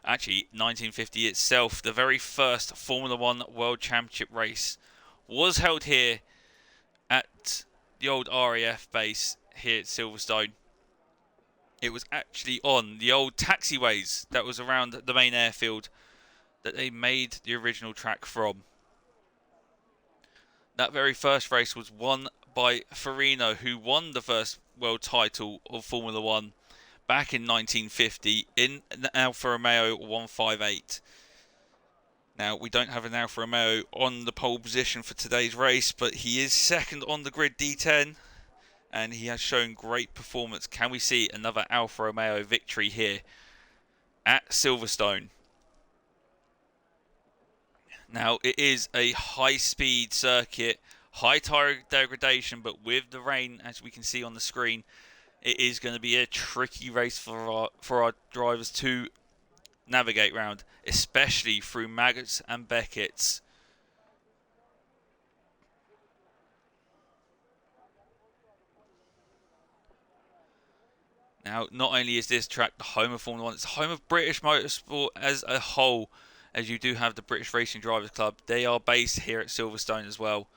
Actually, 1950 itself, the very first Formula 1 World Championship race was held here at the old RAF base here at Silverstone. It was actually on the old taxiways that was around the main airfield that they made the original track from. That very first race was won by Farina, who won the first world title of Formula 1 back in 1950 in an Alfa Romeo 158. Now, we don't have an Alfa Romeo on the pole position for today's race, but he is second on the grid D10, and he has shown great performance. Can we see another Alfa Romeo victory here at Silverstone? Now, it is a high-speed circuit, high tire degradation, but with the rain, as we can see on the screen, it is going to be a tricky race for our drivers to navigate round, especially through Maggots and Beckett's. Now, not only is this track the home of Formula 1, it's the home of British motorsport as a whole, as you do have the British Racing Drivers Club. They are based here at Silverstone as well,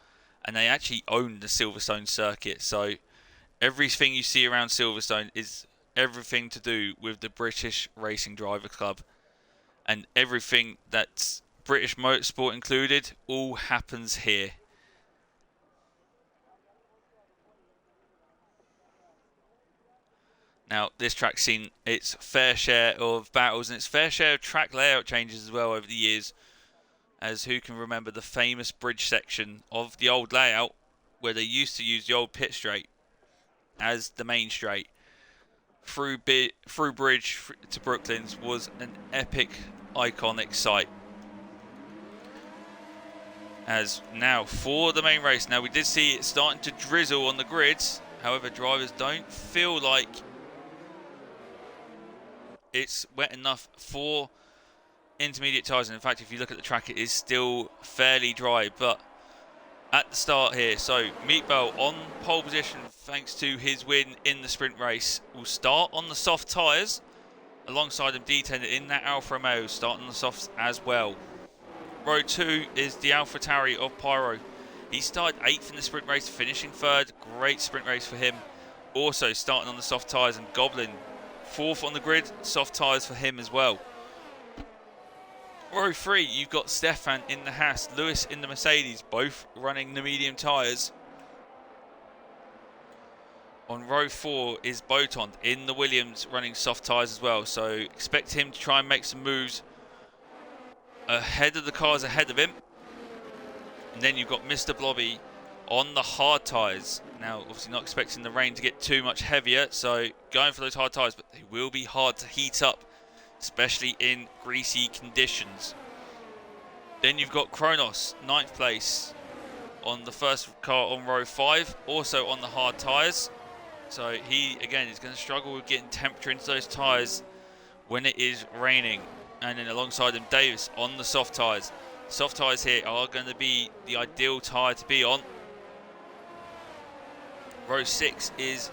and they actually own the Silverstone circuit. So everything you see around Silverstone is everything to do with the British Racing Drivers Club. And everything that's British motorsport included all happens here. Now, this track's seen its fair share of battles and its fair share of track layout changes as well over the years. As who can remember the famous bridge section of the old layout where they used to use the old pit straight as the main straight through bridge to Brooklands was an epic, iconic sight. As now for the main race. Now we did see it starting to drizzle on the grids. However, drivers don't feel like it's wet enough for intermediate tyres. And in fact, if you look at the track, it is still fairly dry. But at the start here, so Meatball on pole position thanks to his win in the sprint race. Will start on the soft tyres. Alongside him, D10 in that Alfa Romeo, starting on the softs as well. Row 2 is the AlphaTauri of Pyro. He started 8th in the sprint race, finishing 3rd. Great sprint race for him. Also starting on the soft tyres, and Goblin 4th on the grid, soft tyres for him as well. Row 3, you've got Stefan in the Haas, Lewis in the Mercedes, both running the medium tyres. On row 4 is Boton in the Williams, running soft tyres as well. So expect him to try and make some moves ahead of the cars ahead of him. And then you've got Mr. Blobby on the hard tyres. Now, obviously not expecting the rain to get too much heavier, so going for those hard tyres, but they will be hard to heat up, especially in greasy conditions. Then you've got Kronos, 9th place on the first car on row 5, also on the hard tyres. So he, again, is going to struggle with getting temperature into those tyres when it is raining. And then alongside him, Davis on the soft tyres. Soft tyres here are going to be the ideal tyre to be on. Row 6 is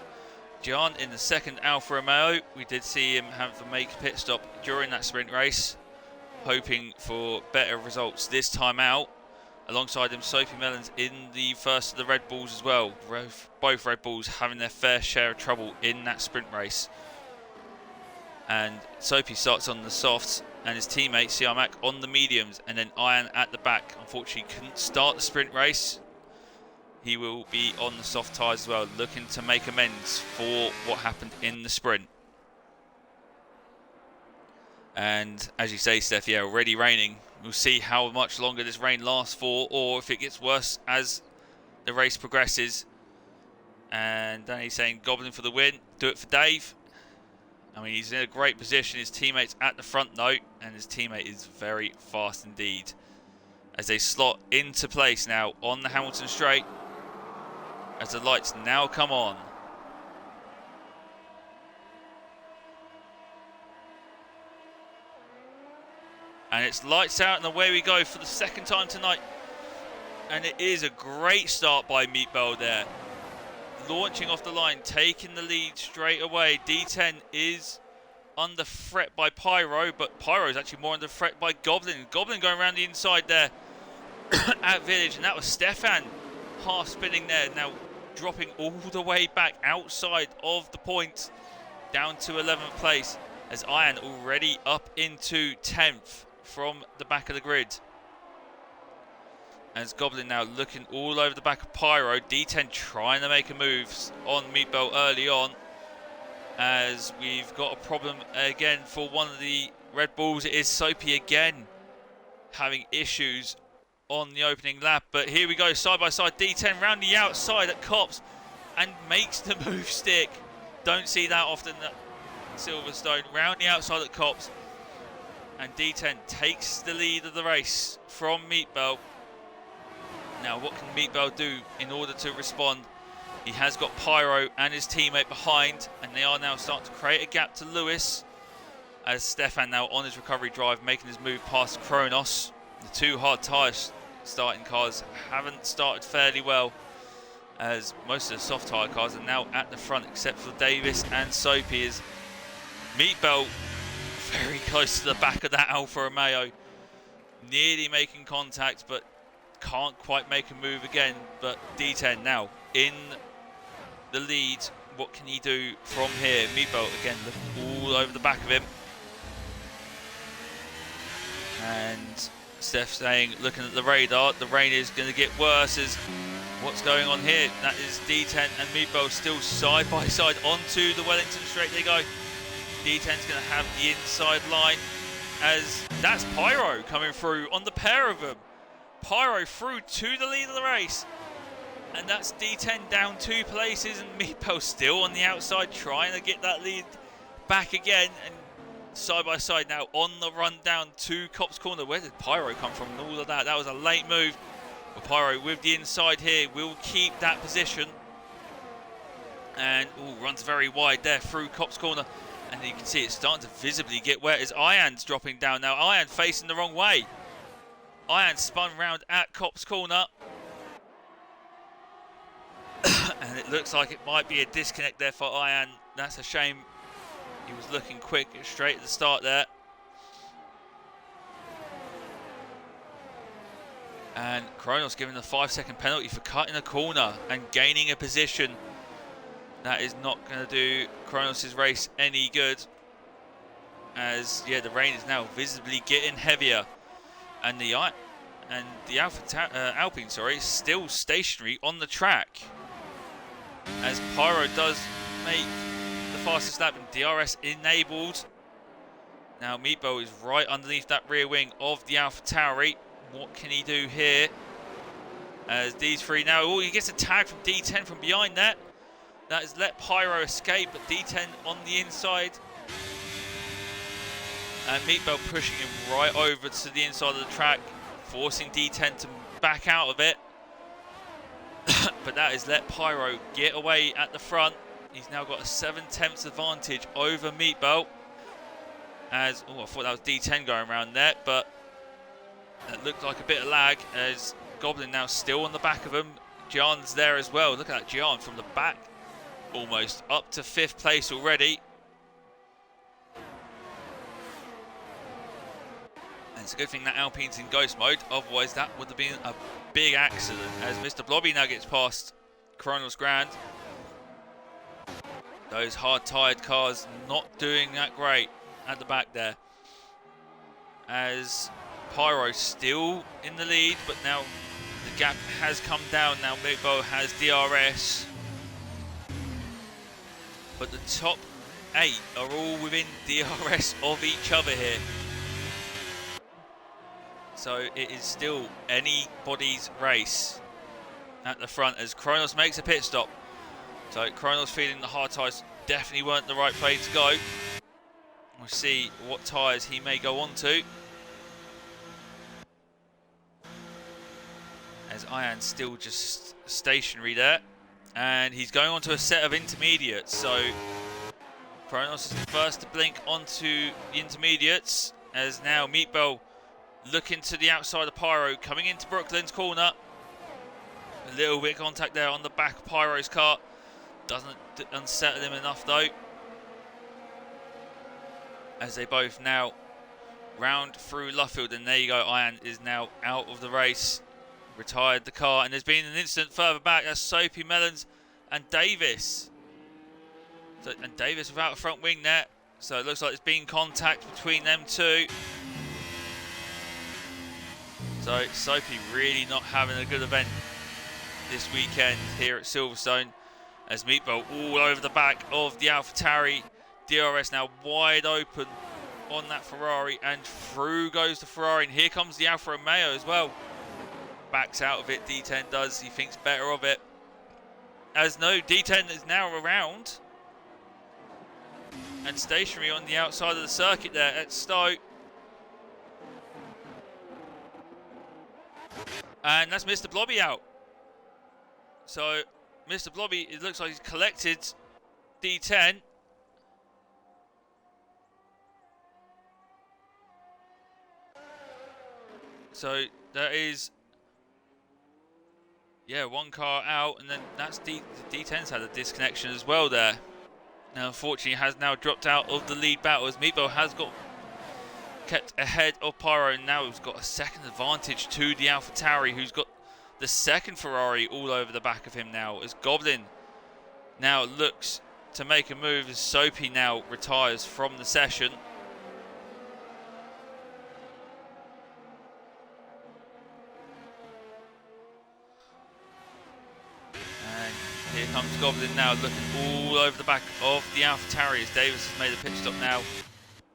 John in the second Alfa Romeo. We did see him have to make a pit stop during that sprint race, hoping for better results this time out. Alongside him, Sophie Mellons in the first of the Red Bulls as well. Both Red Bulls having their fair share of trouble in that sprint race. And Sophie starts on the softs, and his teammate Siamak on the mediums, and then Ian at the back. Unfortunately, couldn't start the sprint race. He will be on the soft tyres as well, looking to make amends for what happened in the sprint. And as you say, Steph, yeah, already raining. We'll see how much longer this rain lasts for, or if it gets worse as the race progresses. And then he's saying Goblin for the win. Do it for Dave. I mean, he's in a great position. His teammate's at the front though, and his teammate is very fast indeed. As they slot into place now on the Hamilton straight, as the lights now come on. And it's lights out and away we go for the second time tonight. And it is a great start by Meatball there. Launching off the line, taking the lead straight away. D10 is under threat by Pyro, but Pyro is actually more under threat by Goblin. Goblin going around the inside there at Village, and that was Stefan half spinning there. Now dropping all the way back outside of the point, down to 11th place, as Ian already up into 10th. From the back of the grid. As Goblin now looking all over the back of Pyro. D10 trying to make a move on Meatball early on. As we've got a problem again for one of the Red Bulls. It is Soapy again having issues on the opening lap. But here we go, side by side. D10 round the outside at Cops and makes the move stick. Don't see that often at Silverstone. Round the outside at Cops. And D10 takes the lead of the race from Meatball. Now, what can Meatball do in order to respond? He has got Pyro and his teammate behind, and they are now starting to create a gap to Lewis. As Stefan now on his recovery drive, making his move past Kronos. The two hard tyre starting cars haven't started fairly well, as most of the soft tyre cars are now at the front, except for Davis and Soapy. As Meatball very close to the back of that Alfa Romeo, nearly making contact, but can't quite make a move again. But D10 now in the lead. What can he do from here? Meatball again looking all over the back of him. And Steph saying, looking at the radar, the rain is going to get worse. As what's going on here? That is D10 and Meatball still side by side onto the Wellington straight they go. D10's going to have the inside line, as that's Pyro coming through on the pair of them. Pyro through to the lead of the race, and that's D10 down 2 places, and Meatball still on the outside trying to get that lead back again. And side by side now on the run down to Cops Corner. Where did Pyro come from and all of that? That was a late move. Well, Pyro with the inside here will keep that position. And runs very wide there through Cop's corner. And you can see it's starting to visibly get wet as Ian's dropping down now. Ian facing the wrong way. Ian spun round at Cop's corner. And it looks like it might be a disconnect there for Ian. That's a shame. He was looking quick straight at the start there. And Kronos given the 5-second penalty for cutting a corner and gaining a position. That is not going to do Kronos' race any good. As, yeah, the rain is now visibly getting heavier. And the Alpine, still stationary on the track. As Pyro does make the fastest lap and DRS enabled. Now Meatball is right underneath that rear wing of the AlphaTauri. What can he do here? As D3 now, he gets a tag from D10 from behind that. That has let Pyro escape, but D10 on the inside. And Meatball pushing him right over to the inside of the track, forcing D10 to back out of it. But that has let Pyro get away at the front. He's now got a 7/10 advantage over Meatball. As, I thought that was D10 going around there, but it looked like a bit of lag as Goblin now still on the back of him. Gian's there as well. Look at that, Gian from the back, almost up to 5th place already. And it's a good thing that Alpine's in ghost mode, otherwise that would have been a big accident. As Mr. Blobby now gets past Kronos Grand. Those hard-tired cars not doing that great at the back there. As Pyro still in the lead, but now the gap has come down. Now Meatball has DRS. But the top 8 are all within DRS of each other here. So it is still anybody's race at the front as Kronos makes a pit stop. So Kronos feeling the hard tyres definitely weren't the right place to go. We'll see what tyres he may go on to. As Ian's still just stationary there. And he's going on to a set of intermediates. So Kronos is the first to blink onto the intermediates. As now Meatball looking to the outside of Pyro, coming into Brooklyn's corner. A little bit of contact there on the back of Pyro's car. Doesn't unsettle him enough though. As they both now round through Luffield, and there you go, Ian is now out of the race. Retired the car, and there's been an incident further back. That's Soapy, Mellons and Davis. And Davis without a front wing there. So it looks like there's been contact between them two. So Soapy really not having a good event this weekend here at Silverstone. As Meatball all over the back of the AlphaTauri. DRS now wide open on that Ferrari, and through goes the Ferrari, and here comes the Alfa Romeo as well. Backs out of it, D10 does, he thinks better of it. As no, D10 is now around and stationary on the outside of the circuit there at Stowe. And that's Mr. Blobby out. So Mr. Blobby, it looks like he's collected D10. So that is, yeah, one car out, and then that's D10's had a disconnection as well there. Now, unfortunately, has now dropped out of the lead battle as Meatball has got kept ahead of Pyro, and now he's got a second advantage to the AlphaTauri, who's got the second Ferrari all over the back of him now, as Goblin now looks to make a move as Soapy now retires from the session. And here comes Goblin now looking all over the back of the AlphaTauri as Davis has made a pit stop now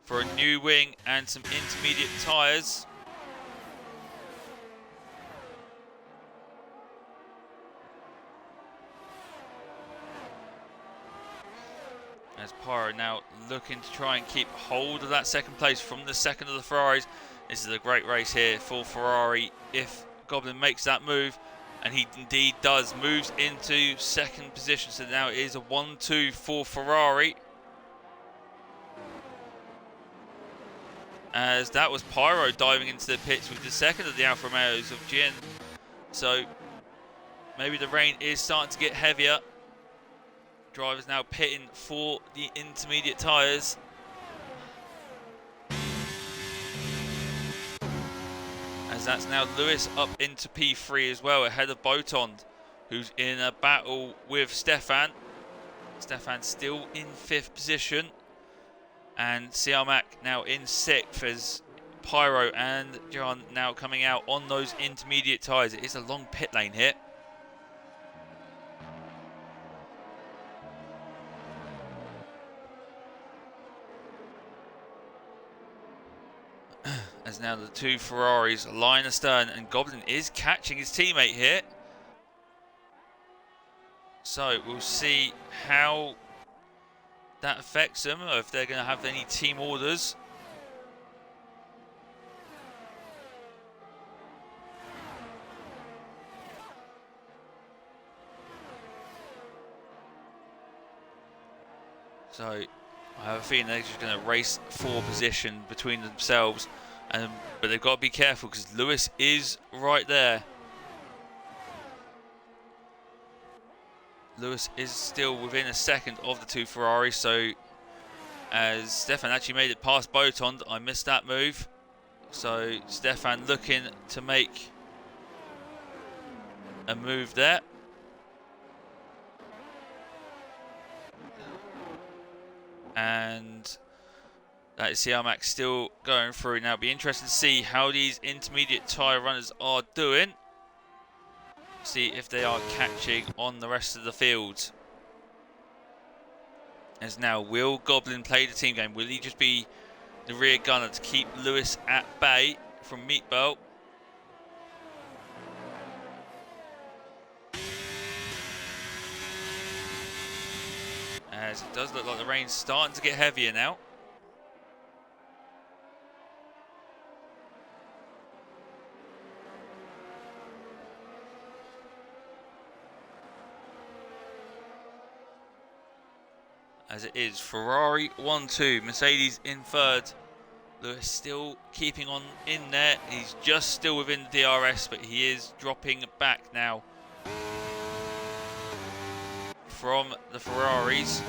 for a new wing and some intermediate tyres. As Pyro now looking to try and keep hold of that second place from the second of the Ferraris. This is a great race here for Ferrari if Goblin makes that move, and he indeed does. Moves into second position, so now it is a 1-2 for Ferrari. As that was Pyro diving into the pits with the second of the Alfa Romeos of Jin. So maybe the rain is starting to get heavier. Drivers now pitting for the intermediate tyres. As that's now Lewis up into P3 as well, ahead of Botond, who's in a battle with Stefan. Stefan still in 5th position. And Siamak now in 6th as Pyro and John now coming out on those intermediate tyres. It is a long pit lane here. As now the two Ferraris line astern, and Goblin is catching his teammate here. So we'll see how that affects them, or if they're going to have any team orders. So I have a feeling they're just going to race for position between themselves, but they've got to be careful because Lewis is right there. Lewis is still within a second of the two Ferraris, so as Stefan actually made it past Botond, I missed that move. So Stefan looking to make a move there. And that is Siamak still going through. Now it'll be interesting to see how these intermediate tyre runners are doing. See if they are catching on the rest of the field. As now, will Goblin play the team game? Will he just be the rear gunner to keep Lewis at bay from Meatball? As it does look like the rain's starting to get heavier now. As it is Ferrari 1-2, Mercedes in 3rd. Lewis still keeping on in there. He's just still within the DRS, but he is dropping back now from the Ferraris.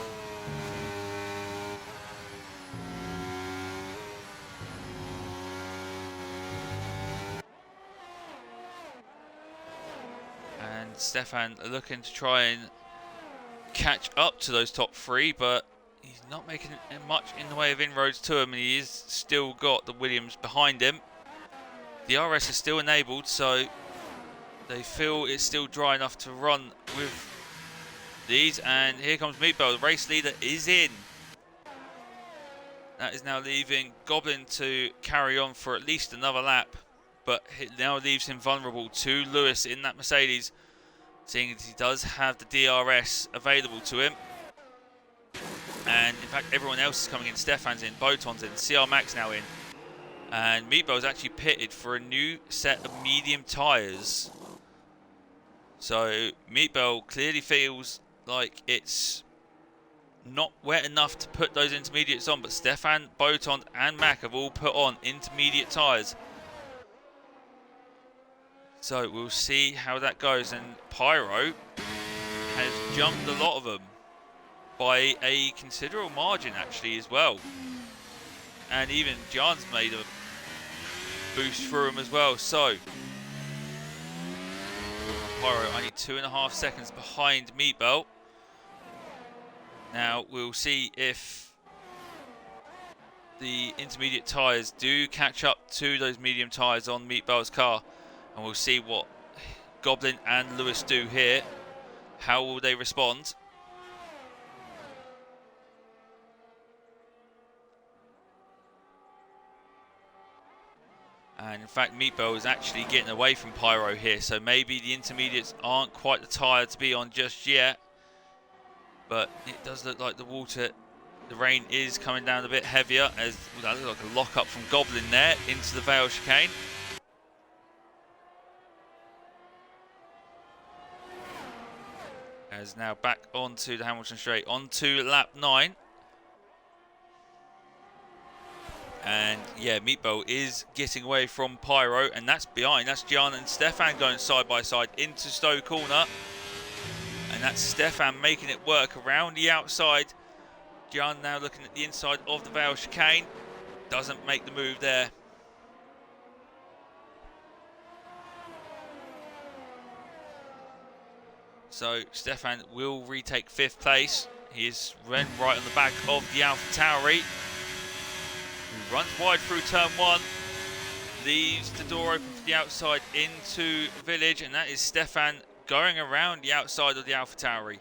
And Stefan looking to try and catch up to those top 3, but he's not making much in the way of inroads to him, and he is still got the Williams behind him. The RS is still enabled, so they feel it's still dry enough to run with these. And here comes Meatball, the race leader is in. That is now leaving Goblin to carry on for at least another lap, but it now leaves him vulnerable to Lewis in that Mercedes, seeing as he does have the DRS available to him. And in fact, everyone else is coming in. Stefan's in, Boton's in, CR Max now in. And Meatball's actually pitted for a new set of medium tyres. So Meatball clearly feels like it's not wet enough to put those intermediates on, but Stefan, Boton and Mac have all put on intermediate tyres. So we'll see how that goes, and Pyro has jumped a lot of them by a considerable margin actually as well. And even John's made a boost through him as well. So Pyro only 2.5 seconds behind Meatball. Now we'll see if the intermediate tyres do catch up to those medium tyres on Meatball's car. And we'll see what Goblin and Lewis do here. How will they respond? And in fact, Meatball is actually getting away from Pyro here. So maybe the intermediates aren't quite the tyre to be on just yet. But it does look like the rain is coming down a bit heavier. As that looks like a lock up from Goblin there into the Vale chicane. As now back onto the Hamilton Straight, onto lap 9. And yeah, Meatball is getting away from Pyro, and that's behind. That's Gian and Stefan going side by side into Stowe Corner. And that's Stefan making it work around the outside. Gian now looking at the inside of the Vale chicane. Doesn't make the move there. So Stefan will retake 5th place. He is right on the back of the AlphaTauri, who runs wide through turn 1. Leaves the door open for the outside into Village, and that is Stefan going around the outside of the AlphaTauri.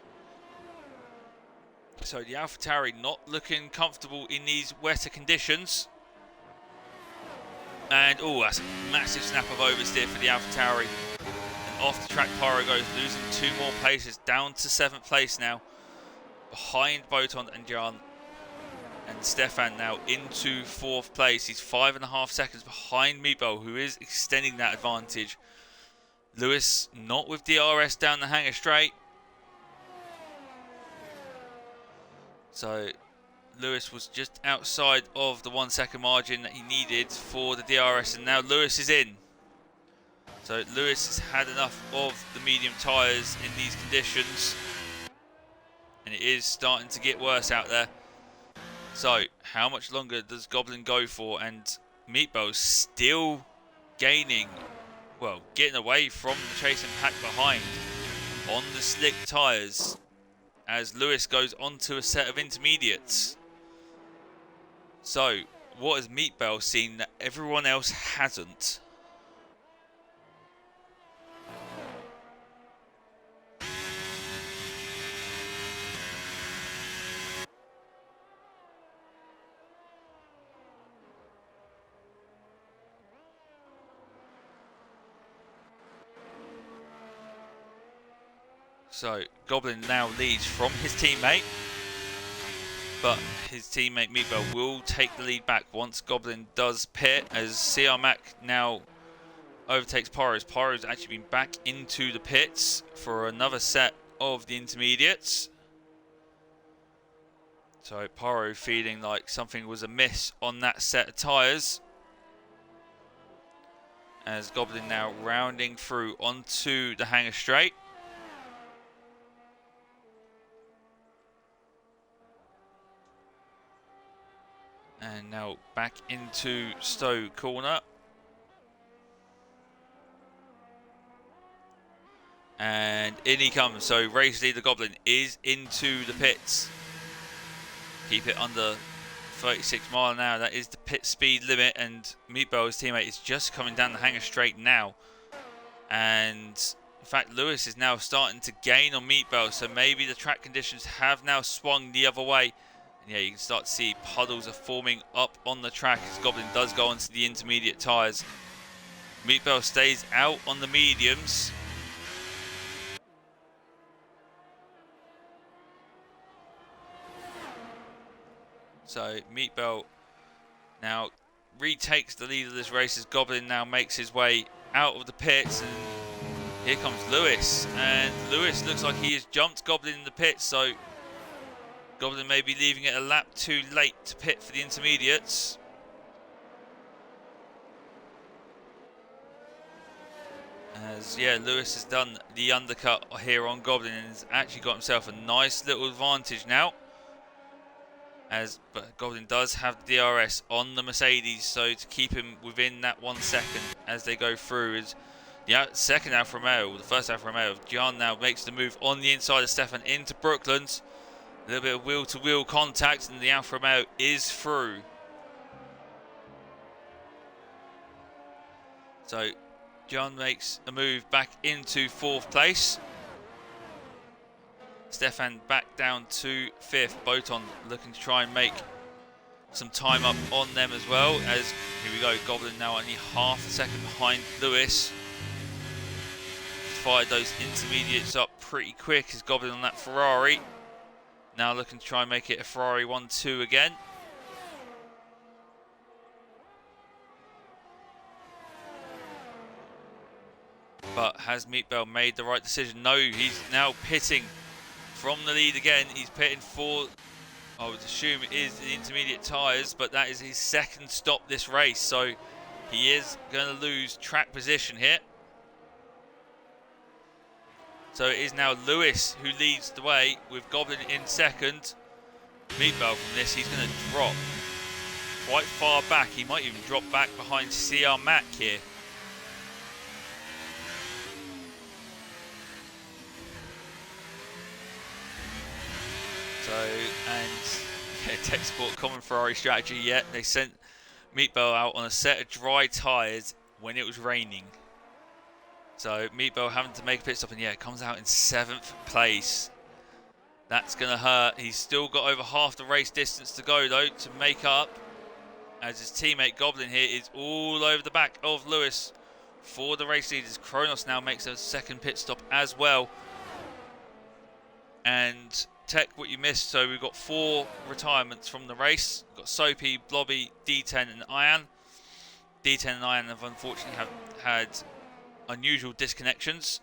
So the AlphaTauri not looking comfortable in these wetter conditions. And oh, that's a massive snap of oversteer for the AlphaTauri. And off the track Pyro goes, losing 2 more places, down to 7th place now. Behind Boton and Jan. And Stefan now into 4th place. He's 5.5 seconds behind Meatball, who is extending that advantage. Lewis not with DRS down the hangar straight. So Lewis was just outside of the 1 second margin that he needed for the DRS, and now Lewis is in. So Lewis has had enough of the medium tyres in these conditions, and it is starting to get worse out there. So how much longer does Goblin go for? And Meatball's still gaining, well, getting away from the chasing pack behind on the slick tyres, as Lewis goes onto a set of intermediates. So what has Meatball seen that everyone else hasn't? So Goblin now leads from his teammate, but his teammate Meatball will take the lead back once Goblin does pit, as CR Mac now overtakes Pyro's. Pyro's actually been back into the pits for another set of the intermediates. So Pyro feeling like something was amiss on that set of tyres, as Goblin now rounding through onto the hangar straight. And now back into Stowe Corner. And in he comes. So race leader Goblin is into the pits. Keep it under 36 miles an hour. That is the pit speed limit. And Meatball's teammate is just coming down the hangar straight now. And in fact, Lewis is now starting to gain on Meatball. So maybe the track conditions have now swung the other way. Yeah, you can start to see puddles are forming up on the track as Goblin does go onto the intermediate tyres. Meatball stays out on the mediums. So Meatball now retakes the lead of this race as Goblin now makes his way out of the pits. And here comes Lewis. And Lewis looks like he has jumped Goblin in the pits. So Goblin may be leaving it a lap too late to pit for the intermediates. As yeah, Lewis has done the undercut here on Goblin and has actually got himself a nice little advantage now. But Goblin does have the DRS on the Mercedes, so to keep him within that 1 second as they go through is the second Alfa Romeo, the first Alfa Romeo. Gian now makes the move on the inside of Stefan into Brooklands. A little bit of wheel-to-wheel contact, and the Alfa Romeo is through. So John makes a move back into 4th place. Stefan back down to 5th. Boton looking to try and make some time up on them as well. As here we go, Goblin now only half a second behind Lewis. Fired those intermediates up pretty quick as Goblin on that Ferrari. Now looking to try and make it a Ferrari 1-2 again. But has Meatball made the right decision? No, he's now pitting from the lead again. He's pitting for, I would assume it is the intermediate tyres, but that is his second stop this race, so he is going to lose track position here. So it is now Lewis who leads the way with Goblin in second. Meatball from this, he's going to drop quite far back. He might even drop back behind CR Mac here. So, and yeah, Tech Sport common Ferrari strategy yet. They sent Meatball out on a set of dry tyres when it was raining. So Meatball having to make a pit stop, and yeah, it comes out in 7th place. That's going to hurt. He's still got over half the race distance to go though to make up, as his teammate Goblin here is all over the back of Lewis for the race leaders. Kronos now makes a second pit stop as well. And Tech, what you missed, so we've got 4 retirements from the race. We've got Soapy, Blobby, D10 and Ian. D10 and Ian have unfortunately had unusual disconnections.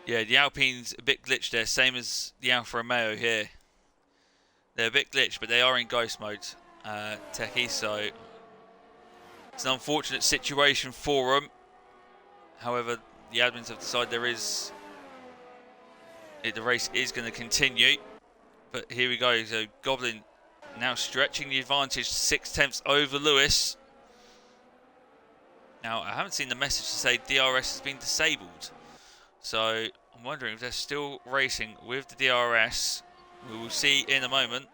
Yeah, the Alpine's a bit glitched there, same as the Alfa Romeo here. They're a bit glitched, but they are in ghost mode, Techie, so it's an unfortunate situation for them. However, the admins have decided the race is going to continue. But here we go, so Goblin now stretching the advantage 6/10 over Lewis. Now, I haven't seen the message to say DRS has been disabled. So, I'm wondering if they're still racing with the DRS. We will see in a moment.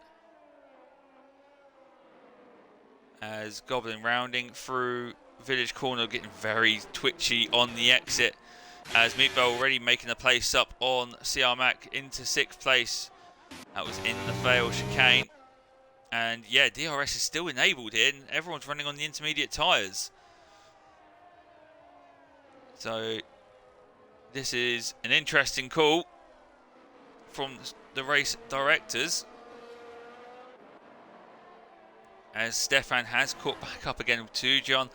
As Goblin rounding through Village Corner, getting very twitchy on the exit. As Meatball already making a place up on CR Mac into 6th place. That was in the fail chicane. And yeah, DRS is still enabled here, and everyone's running on the intermediate tyres. So this is an interesting call from the race directors, as Stefan has caught back up again to John,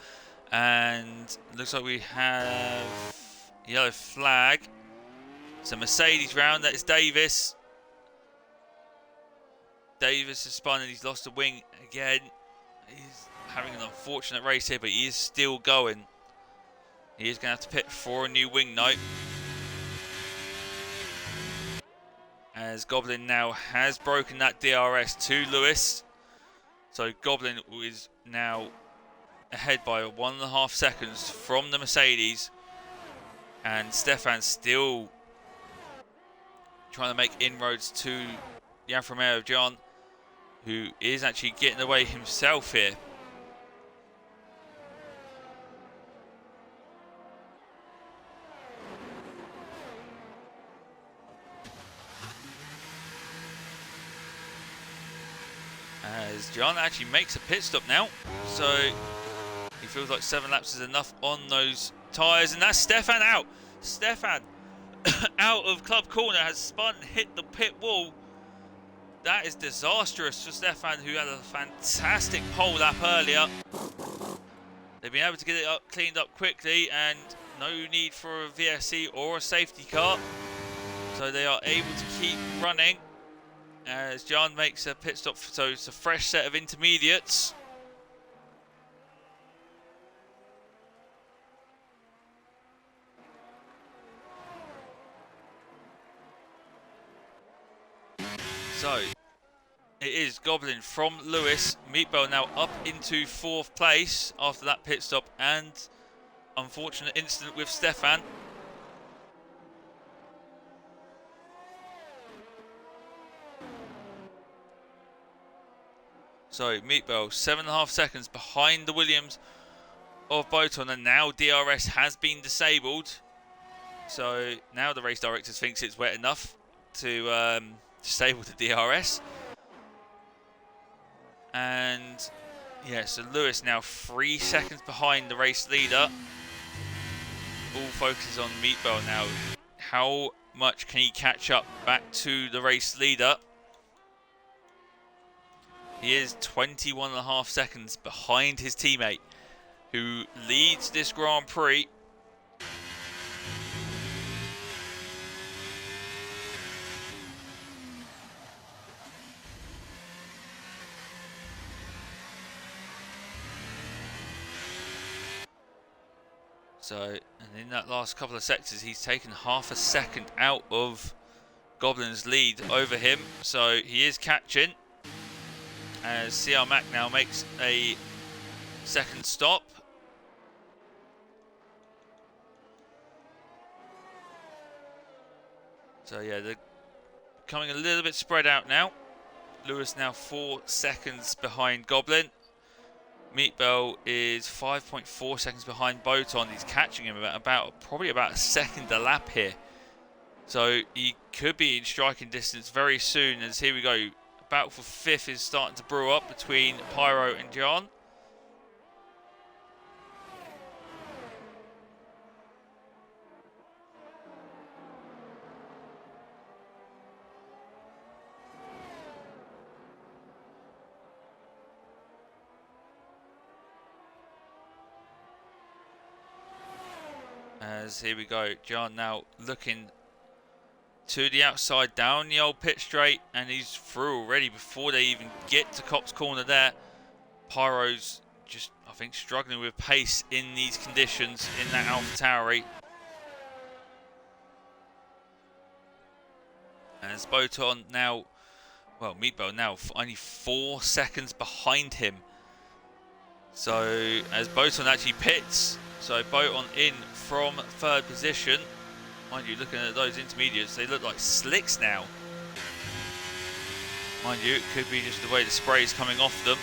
and looks like we have yellow flag. So Mercedes round, that is Davis. Davis has spun and he's lost a wing again. He's having an unfortunate race here, but he is still going. He is going to have to pit for a new wing note. As Goblin now has broken that DRS to Lewis. So Goblin is now ahead by 1.5 seconds from the Mercedes. And Stefan still trying to make inroads to the Alfa Romeo of John, who is actually getting away himself here. As John actually makes a pit stop now, so he feels like 7 laps is enough on those tyres, and that's Stefan out. Stefan out of Club Corner has spun and hit the pit wall. That is disastrous for Stefan, who had a fantastic pole lap earlier. They've been able to get it cleaned up quickly, and no need for a VSC or a safety car, so they are able to keep running. As John makes a pit stop, so it's a fresh set of intermediates. So it is Goblin from Lewis. Meatball now up into 4th place after that pit stop and unfortunate incident with Stefan. So Meatball 7.5 seconds behind the Williams of Boton, and now DRS has been disabled. So now the race directors thinks it's wet enough to disable the DRS. And yeah, so Lewis now 3 seconds behind the race leader. All focuses on Meatball now. How much can he catch up back to the race leader? He is 21.5 seconds behind his teammate, who leads this Grand Prix. So, and in that last couple of sectors, he's taken half a second out of Goblin's lead over him. So he is catching as CR Mac now makes a second stop. So yeah, they're becoming a little bit spread out now. Lewis now 4 seconds behind Goblin. Meatbell is 5.4 seconds behind Boton. He's catching him probably about a second a lap here. So he could be in striking distance very soon, as here we go. Battle for 5th is starting to brew up between Pyro and John. As here we go, John now looking to the outside, down the old pit straight, and he's through already before they even get to Cop's corner there. Pyro's just, I think, struggling with pace in these conditions in that AlphaTauri. As Boton now, well, Meatball now only 4 seconds behind him. So as Boton actually pits, so Boton in from 3rd position. Mind you, looking at those intermediates, they look like slicks now. Mind you, it could be just the way the spray is coming off them.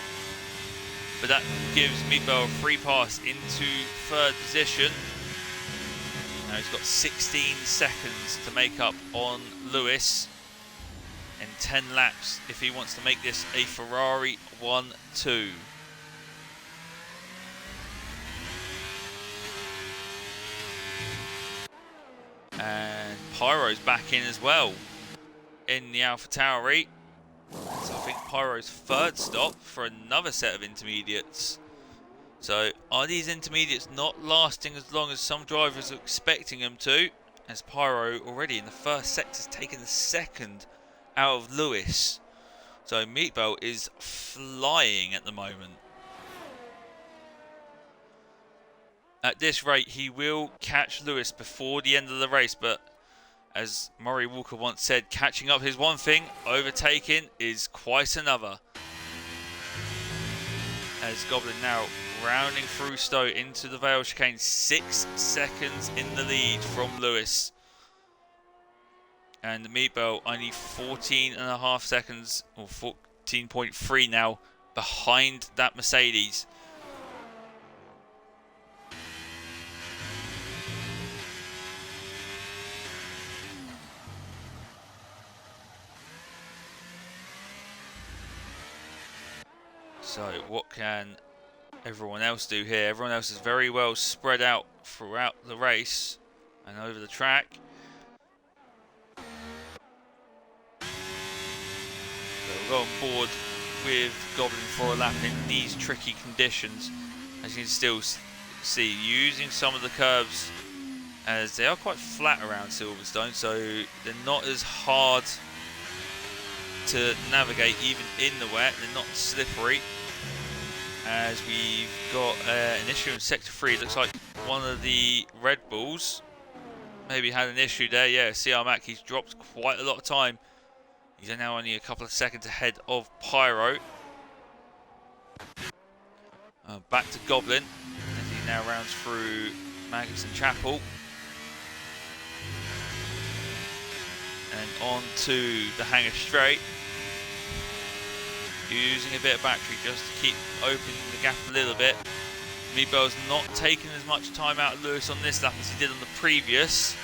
But that gives Meatball a free pass into 3rd position. Now he's got 16 seconds to make up on Lewis and 10 laps if he wants to make this a Ferrari 1-2. And Pyro's back in as well in the AlphaTauri. So I think Pyro's 3rd stop for another set of intermediates. So are these intermediates not lasting as long as some drivers are expecting them to? As Pyro already in the 1st sector has taken the 2nd out of Lewis. So Meatball is flying at the moment. At this rate, he will catch Lewis before the end of the race, but as Murray Walker once said, catching up is one thing, overtaking is quite another. As Goblin now rounding through Stowe into the Vale chicane, 6 seconds in the lead from Lewis. And the Meatball only 14.5 seconds, or 14.3 now, behind that Mercedes. So what can everyone else do here? Everyone else is very well spread out throughout the race and over the track. So we'll go on board with Goblin for a lap in these tricky conditions. As you can still see, using some of the curves, as they are quite flat around Silverstone, so they're not as hard to navigate even in the wet. They're not slippery. As we've got an issue in Sector 3. It looks like one of the Red Bulls maybe had an issue there. Yeah, CR Mac, he's dropped quite a lot of time. He's now only a couple of seconds ahead of Pyro. Back to Goblin as he now rounds through Magnuson Chapel. And on to the Hangar Straight. Using a bit of battery just to keep opening the gap a little bit. Meatball's not taking as much time out of Lewis on this lap as he did on the previous.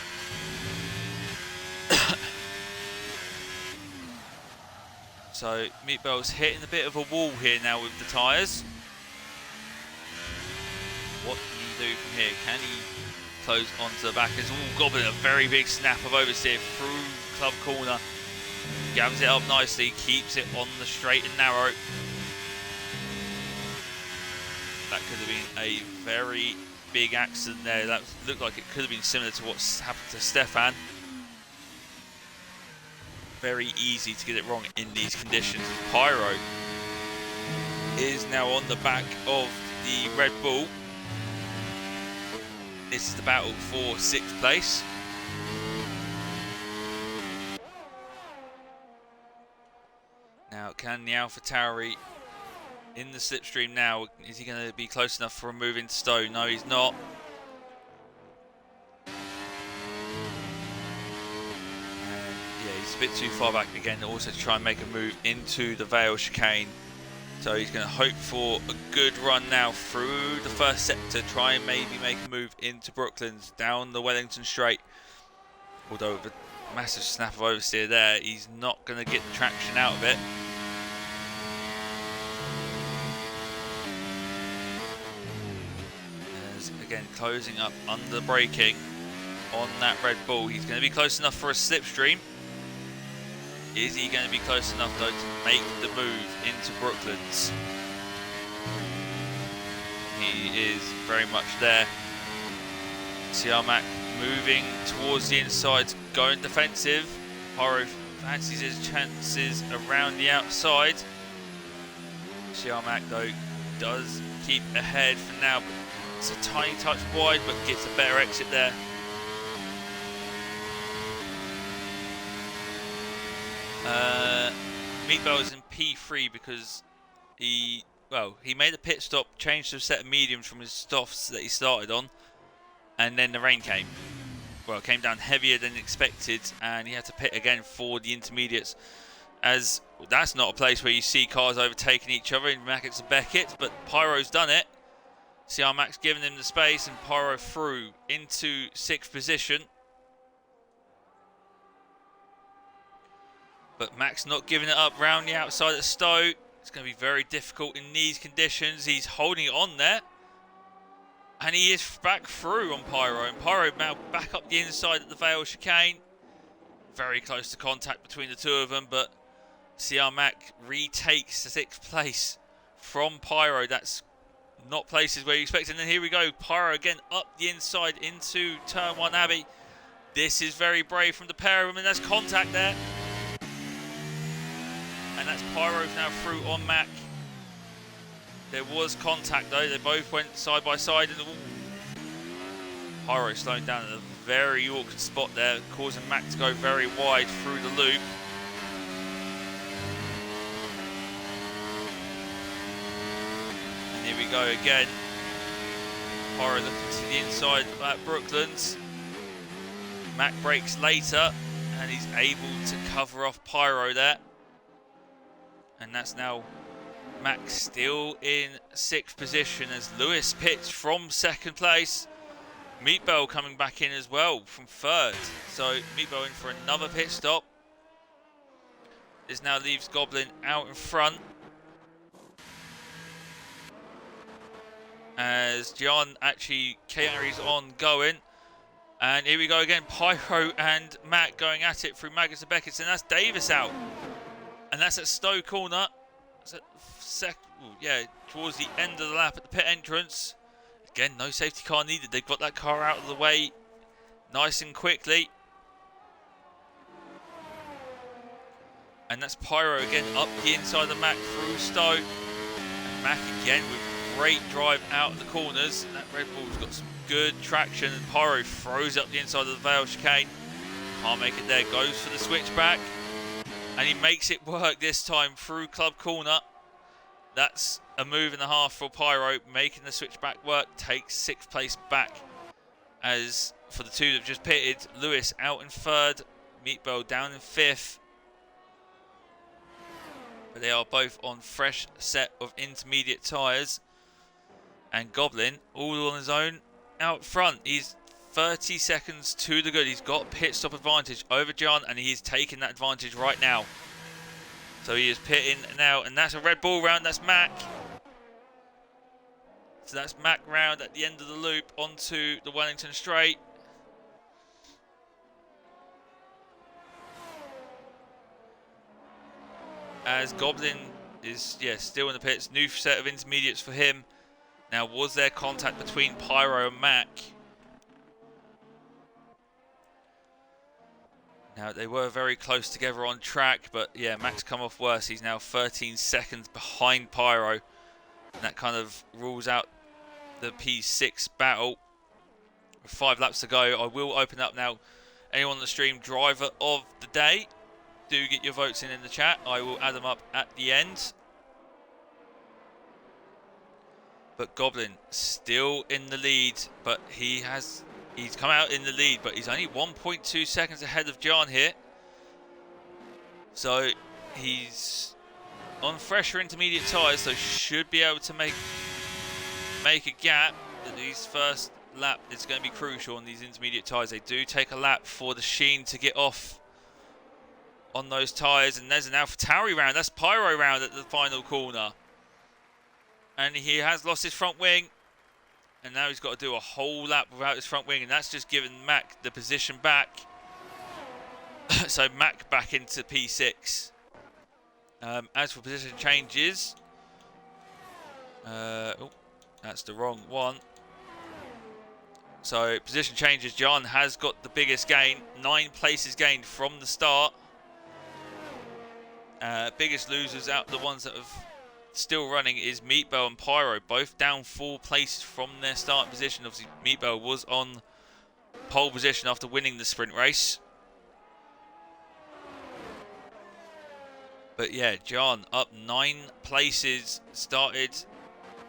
So Meatball's hitting a bit of a wall here now with the tyres. What can he do from here? Can he close onto the back? It's all Goblin, a very big snap of oversteer through club corner. Gams it up nicely, keeps it on the straight and narrow. could have been a very big accident there. That looked like it could have been similar to what's happened to Stefan. Very easy to get it wrong in these conditions. Pyro is now on the back of the Red Bull. This is the battle for 6th place. Now, can the AlphaTauri in the slipstream now, is he going to be close enough for a move into Stowe? No, he's not. Yeah, he's a bit too far back again, also to try and make a move into the Vale chicane. So he's going to hope for a good run now through the first sector, try and maybe make a move into Brooklands, down the Wellington Straight. Although with a massive snap of oversteer there, he's not going to get the traction out of it. As again, closing up under braking on that Red Bull. He's going to be close enough for a slipstream. Is he going to be close enough, though, to make the move into Brooklands? He is very much there. Siamak moving towards the inside, going defensive. Pyro fancies his chances around the outside. Siamak, though, does keep ahead for now, but it's a tiny touch wide, but gets a better exit there. Meatball is in P3 because he made a pit stop, changed to a set of mediums from his softs that he started on, and then the rain came. Well, it came down heavier than expected, and he had to pit again for the intermediates, as that's not a place where you see cars overtaking each other in Mackets and Beckett, but Pyro's done it. CR Max giving him the space, and Pyro through into 6th position. But Max not giving it up round the outside of Stowe. It's going to be very difficult in these conditions. He's holding it on there. And he is back through on Pyro. And Pyro now back up the inside of the Vale chicane. Very close to contact between the two of them. But CR Mac retakes the 6th place from Pyro. That's not places where you expect. And then here we go. Pyro again up the inside into turn 1 Abbey. This is very brave from the pair of them. And there's contact there. And that's Pyro's now through on Mac. There was contact though, they both went side by side. And Pyro slowing down at a very awkward spot there, causing Mac to go very wide through the loop. And here we go again. Pyro looking to the inside at Brooklands. Mac brakes later, and he's able to cover off Pyro there. And that's now Max still in 6th position as Lewis pits from 2nd place. Meatball coming back in as well from 3rd. So Meatball in for another pit stop. This now leaves Goblin out in front. As John actually carries on going. And here we go again. Pyro and Matt going at it through Magnus and Beckett. And that's Davis out. And that's at Stowe corner. It's at towards the end of the lap at the pit entrance. Again, no safety car needed. They've got that car out of the way nice and quickly. And that's Pyro again up the inside of the Mac through Stowe. And Mac again with great drive out of the corners. And that Red Bull's got some good traction. And Pyro throws up the inside of the Vale chicane. Can't make it there. Goes for the switchback. And he makes it work this time through Club Corner. That's a move and a half for Pyro, making the switchback work, takes 6th place back. As for the two that have just pitted, Lewis out in 3rd, Meatball down in 5th. But they are both on fresh set of intermediate tyres. And Goblin, all on his own, out front. He's 30 seconds to the good. He's got pit stop advantage over John, and he's taking that advantage right now. So he is pitting now, and that's a Red Bull round. That's Mac. So that's Mac round at the end of the loop onto the Wellington Straight. As Goblin is still in the pits. New set of intermediates for him. Now, was there contact between Pyro and Mac? Now, they were very close together on track, but yeah, Mac's come off worse. He's now 13 seconds behind Pyro. And that kind of rules out the P6 battle. With 5 laps to go, I will open up now. Anyone on the stream, driver of the day, do get your votes in the chat. I will add them up at the end. But Goblin still in the lead, but he's come out in the lead, but he's only 1.2 seconds ahead of John here. So he's on fresher intermediate tyres, so should be able to make a gap. These first lap is going to be crucial on these intermediate tyres. They do take a lap for the sheen to get off on those tyres, and there's an AlphaTauri round. That's Pyro round at the final corner. And he has lost his front wing. And now he's got to do a whole lap without his front wing. And that's just given Mac the position back. So Mac back into P6. As for position changes. Oh, that's the wrong one. So position changes. John has got the biggest gain. 9 places gained from the start. Biggest losers out the ones that have still running is Meatbell and Pyro, both down 4 places from their starting position. Obviously, Meatbell was on pole position after winning the sprint race. But yeah, John up 9 places, started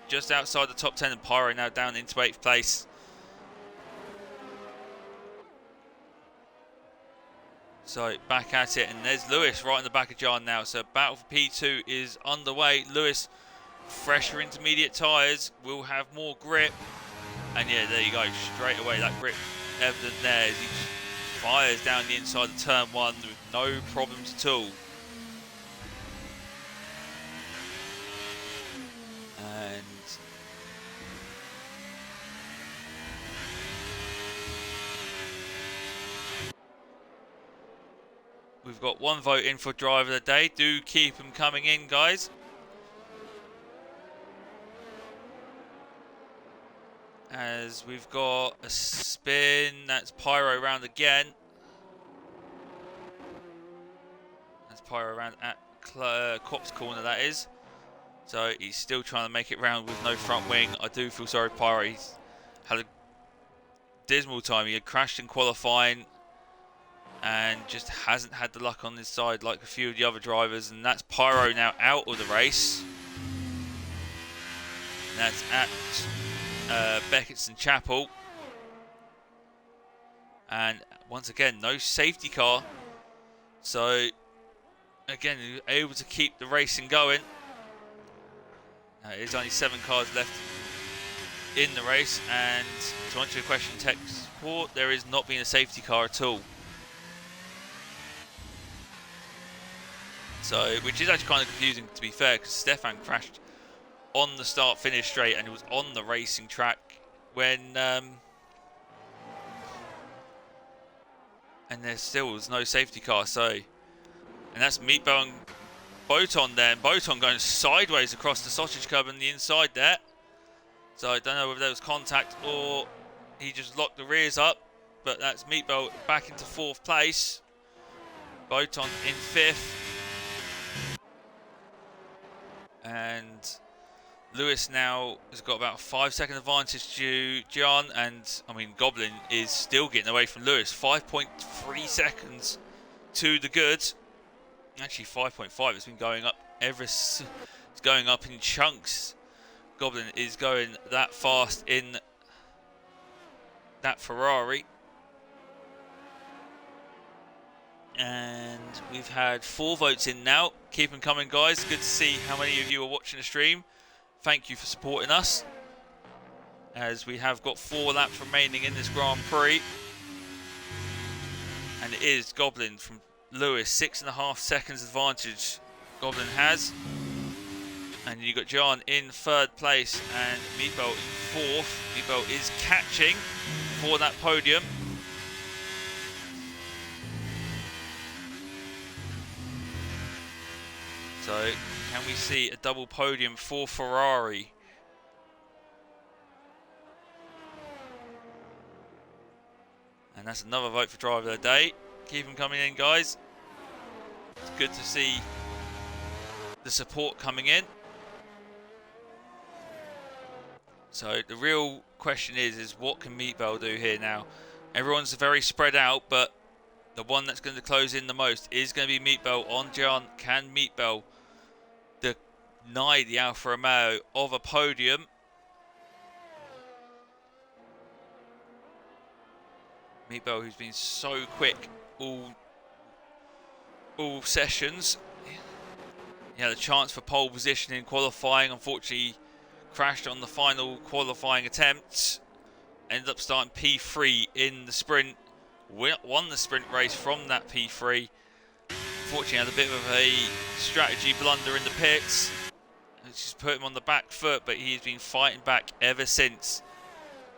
just outside the top 10, and Pyro now down into 8th place. So back at it, and there's Lewis right in the back of John now. So battle for P2 is underway. Lewis, fresher intermediate tyres, will have more grip. And yeah, there you go, straight away that grip evident there as he fires down the inside of turn 1 with no problems at all. And we've got 1 vote in for driver of the day. Do keep them coming in, guys. As we've got a spin, that's Pyro round again. That's Pyro round at Cop's corner, that is. So he's still trying to make it round with no front wing. I do feel sorry for Pyro. He's had a dismal time. He had crashed in qualifying and just hasn't had the luck on his side like a few of the other drivers. And that's Pyro now out of the race. And that's at Becketson Chapel. And once again, no safety car. So again, able to keep the racing going. There's only 7 cars left in the race, and to answer your question, tech support, there is not being a safety car at all. So, which is actually kind of confusing, to be fair, because Stefan crashed on the start-finish straight, and it was on the racing track when, and there still was no safety car. So, and that's Meatball and Boton there, and Boton going sideways across the sausage curb on the inside there. So I don't know whether there was contact or he just locked the rears up, but that's Meatball back into 4th place. Boton in 5th. And Lewis now has got about a 5-second advantage to John, and I mean Goblin is still getting away from Lewis. 5.3 seconds to the good. Actually 5.5. It's been going up it's going up in chunks. Goblin is going that fast in that Ferrari. And we've had 4 votes in now. Keep them coming, guys. Good to see how many of you are watching the stream. Thank you for supporting us, as we have got 4 laps remaining in this Grand Prix. And it is Goblin from Lewis, 6.5 seconds advantage Goblin has. And you got John in 3rd place and Meatball in 4th. Meatball is catching for that podium. So can we see a double podium for Ferrari? And that's another vote for driver of the day. Keep them coming in, guys. It's good to see the support coming in. So the real question is what can Meatbell do here now? Everyone's very spread out, but the one that's going to close in the most is going to be Meatbell on Gian. Can Meatbell deny the Alfa Romeo of a podium? Meatbell, who's been so quick all sessions. He had a chance for pole position in qualifying. Unfortunately, crashed on the final qualifying attempt. Ended up starting P3 in the sprint. Won the sprint race from that P3. Unfortunately, had a bit of a strategy blunder in the pits, which has put him on the back foot, but he's been fighting back ever since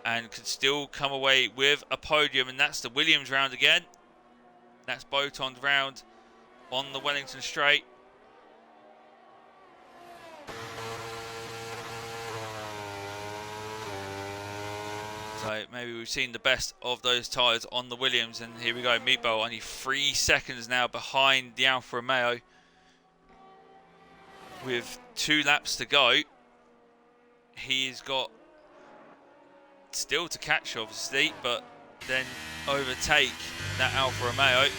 and could still come away with a podium. And that's the Williams round again. That's Boton's round on the Wellington Straight. So maybe we've seen the best of those tyres on the Williams, and here we go, Meatbell only 3 seconds now behind the Alfa Romeo with 2 laps to go. He's got still to catch, obviously, but then overtake that Alfa Romeo.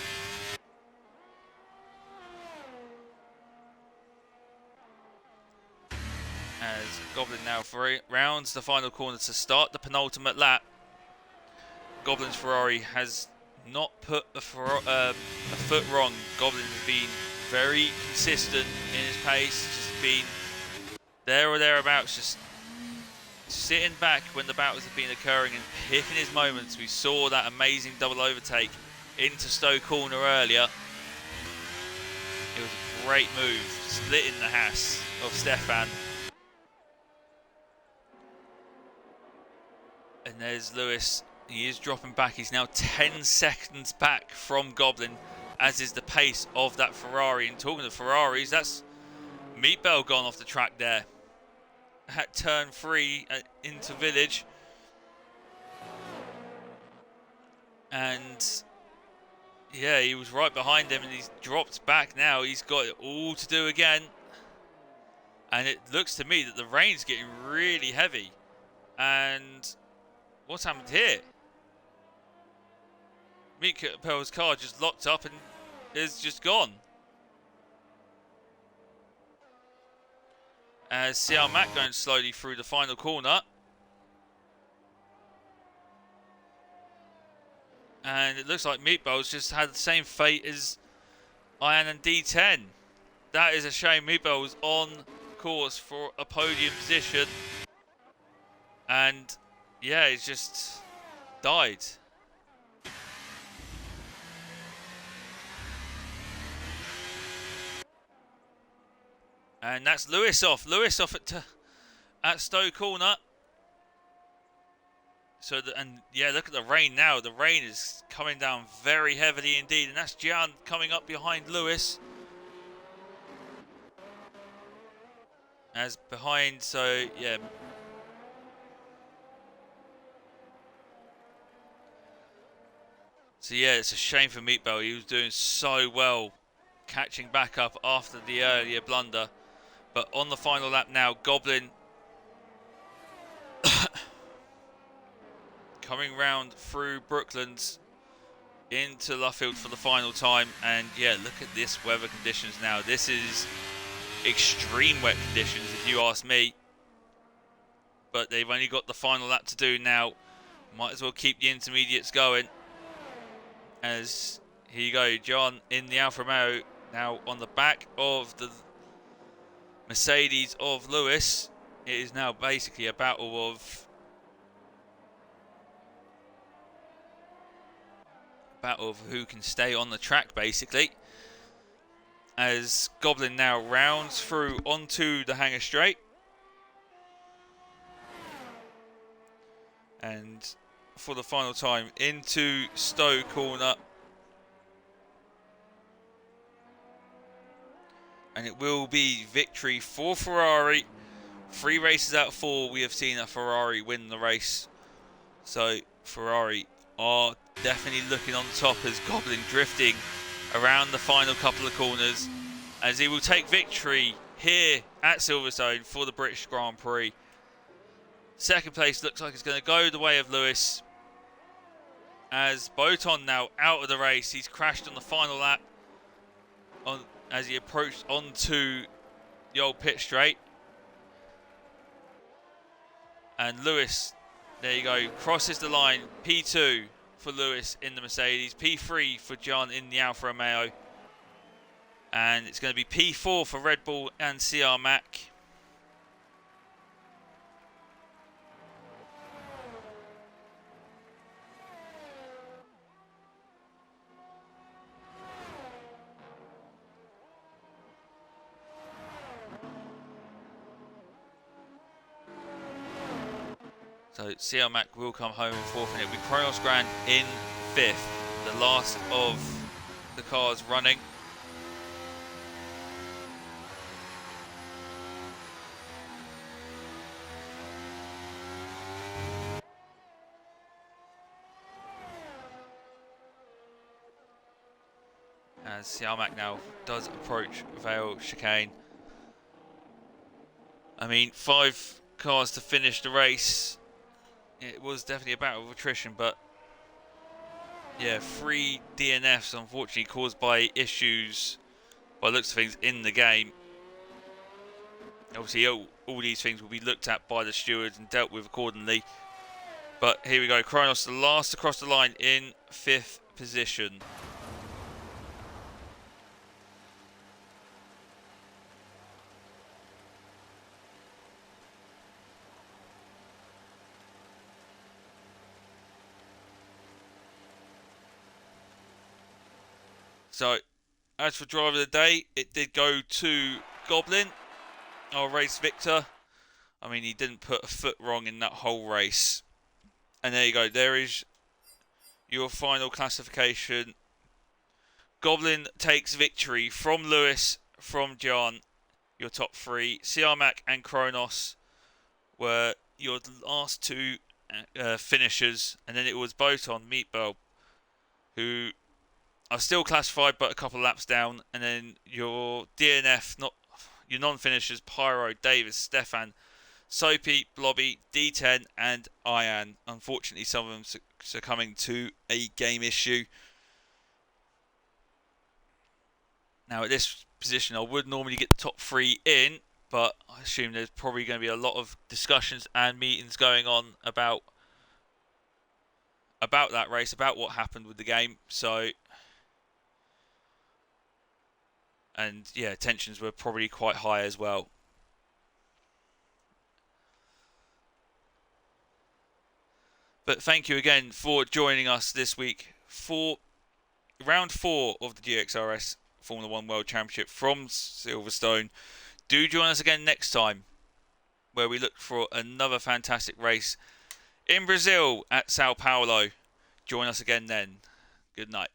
As Goblin now rounds the final corner to start the penultimate lap. Goblin's Ferrari has not put a foot wrong. Goblin has been very consistent in his pace, just been there or thereabouts, just sitting back when the battles have been occurring and picking his moments. We saw that amazing double overtake into Stowe Corner earlier. It was a great move, splitting the Haas of Stefan. And there's Lewis. He is dropping back. He's now 10 seconds back from Goblin, as is the pace of that Ferrari. And talking of Ferraris, that's Meatbell gone off the track there. At turn 3 into Village. And yeah, he was right behind him and he's dropped back now. He's got it all to do again. And it looks to me that the rain's getting really heavy. And what's happened here? Meatbell's car just locked up and is just gone. As CR Mac going slowly through the final corner. And it looks like Meatbell's just had the same fate as Ian and D10. That is a shame. Meatbell was on course for a podium position. And yeah, he's just died. And that's Lewis off. Lewis off at Stowe Corner. So and yeah, look at the rain now. The rain is coming down very heavily indeed, and that's Gian coming up behind Lewis. As behind, so yeah. So yeah, it's a shame for Meatbell. He was doing so well catching back up after the earlier blunder. But on the final lap now, Goblin coming round through Brooklands into Luffield for the final time. And yeah, look at this weather conditions now. This is extreme wet conditions if you ask me. But they've only got the final lap to do now. Might as well keep the intermediates going. As here you go, John in the Alfa Romeo now on the back of the Mercedes of Lewis. It is now basically a battle of who can stay on the track, basically. As Goblin now rounds through onto the Hangar Straight. And for the final time into Stowe Corner. And it will be victory for Ferrari. 3 races out of 4 we have seen a Ferrari win the race. So Ferrari are definitely looking on top as Goblin drifting around the final couple of corners, as he will take victory here at Silverstone for the British Grand Prix. Second place looks like it's going to go the way of Lewis, as Boton now out of the race. He's crashed on the final lap as he approached onto the old pit straight. And Lewis, there you go, crosses the line. P2 for Lewis in the Mercedes, P3 for John in the Alfa Romeo, and it's going to be P4 for Red Bull and CR Mac. So CR Mac will come home in fourth, and it'll be Kronos Grand in fifth, the last of the cars running. As CR Mac now does approach Vale Chicane. I mean, 5 cars to finish the race. It was definitely a battle of attrition, but yeah, 3 DNFs unfortunately caused by issues, by looks of things, in the game. Obviously, all these things will be looked at by the stewards and dealt with accordingly. But here we go, Kronos the last across the line in 5th position. So, as for driver of the day, it did go to Goblin, our race victor. I mean, he didn't put a foot wrong in that whole race. And there you go, there is your final classification. Goblin takes victory from Lewis, from John, your top 3. CR Mac and Kronos were your last 2 finishers. And then it was Boton, Meatball, who are still classified but a couple of laps down, and then your DNF, your non-finishers, Pyro, Davis, Stefan, Soapy, Blobby, D10 and Ian. Unfortunately, some of them succumbing to a game issue. Now at this position I would normally get the top 3 in, but I assume there's probably going to be a lot of discussions and meetings going on about that race, about what happened with the game. So, and yeah, tensions were probably quite high as well. But thank you again for joining us this week for round 4 of the GXRS Formula 1 World Championship from Silverstone. Do join us again next time, where we look for another fantastic race in Brazil at Sao Paulo. Join us again then. Good night.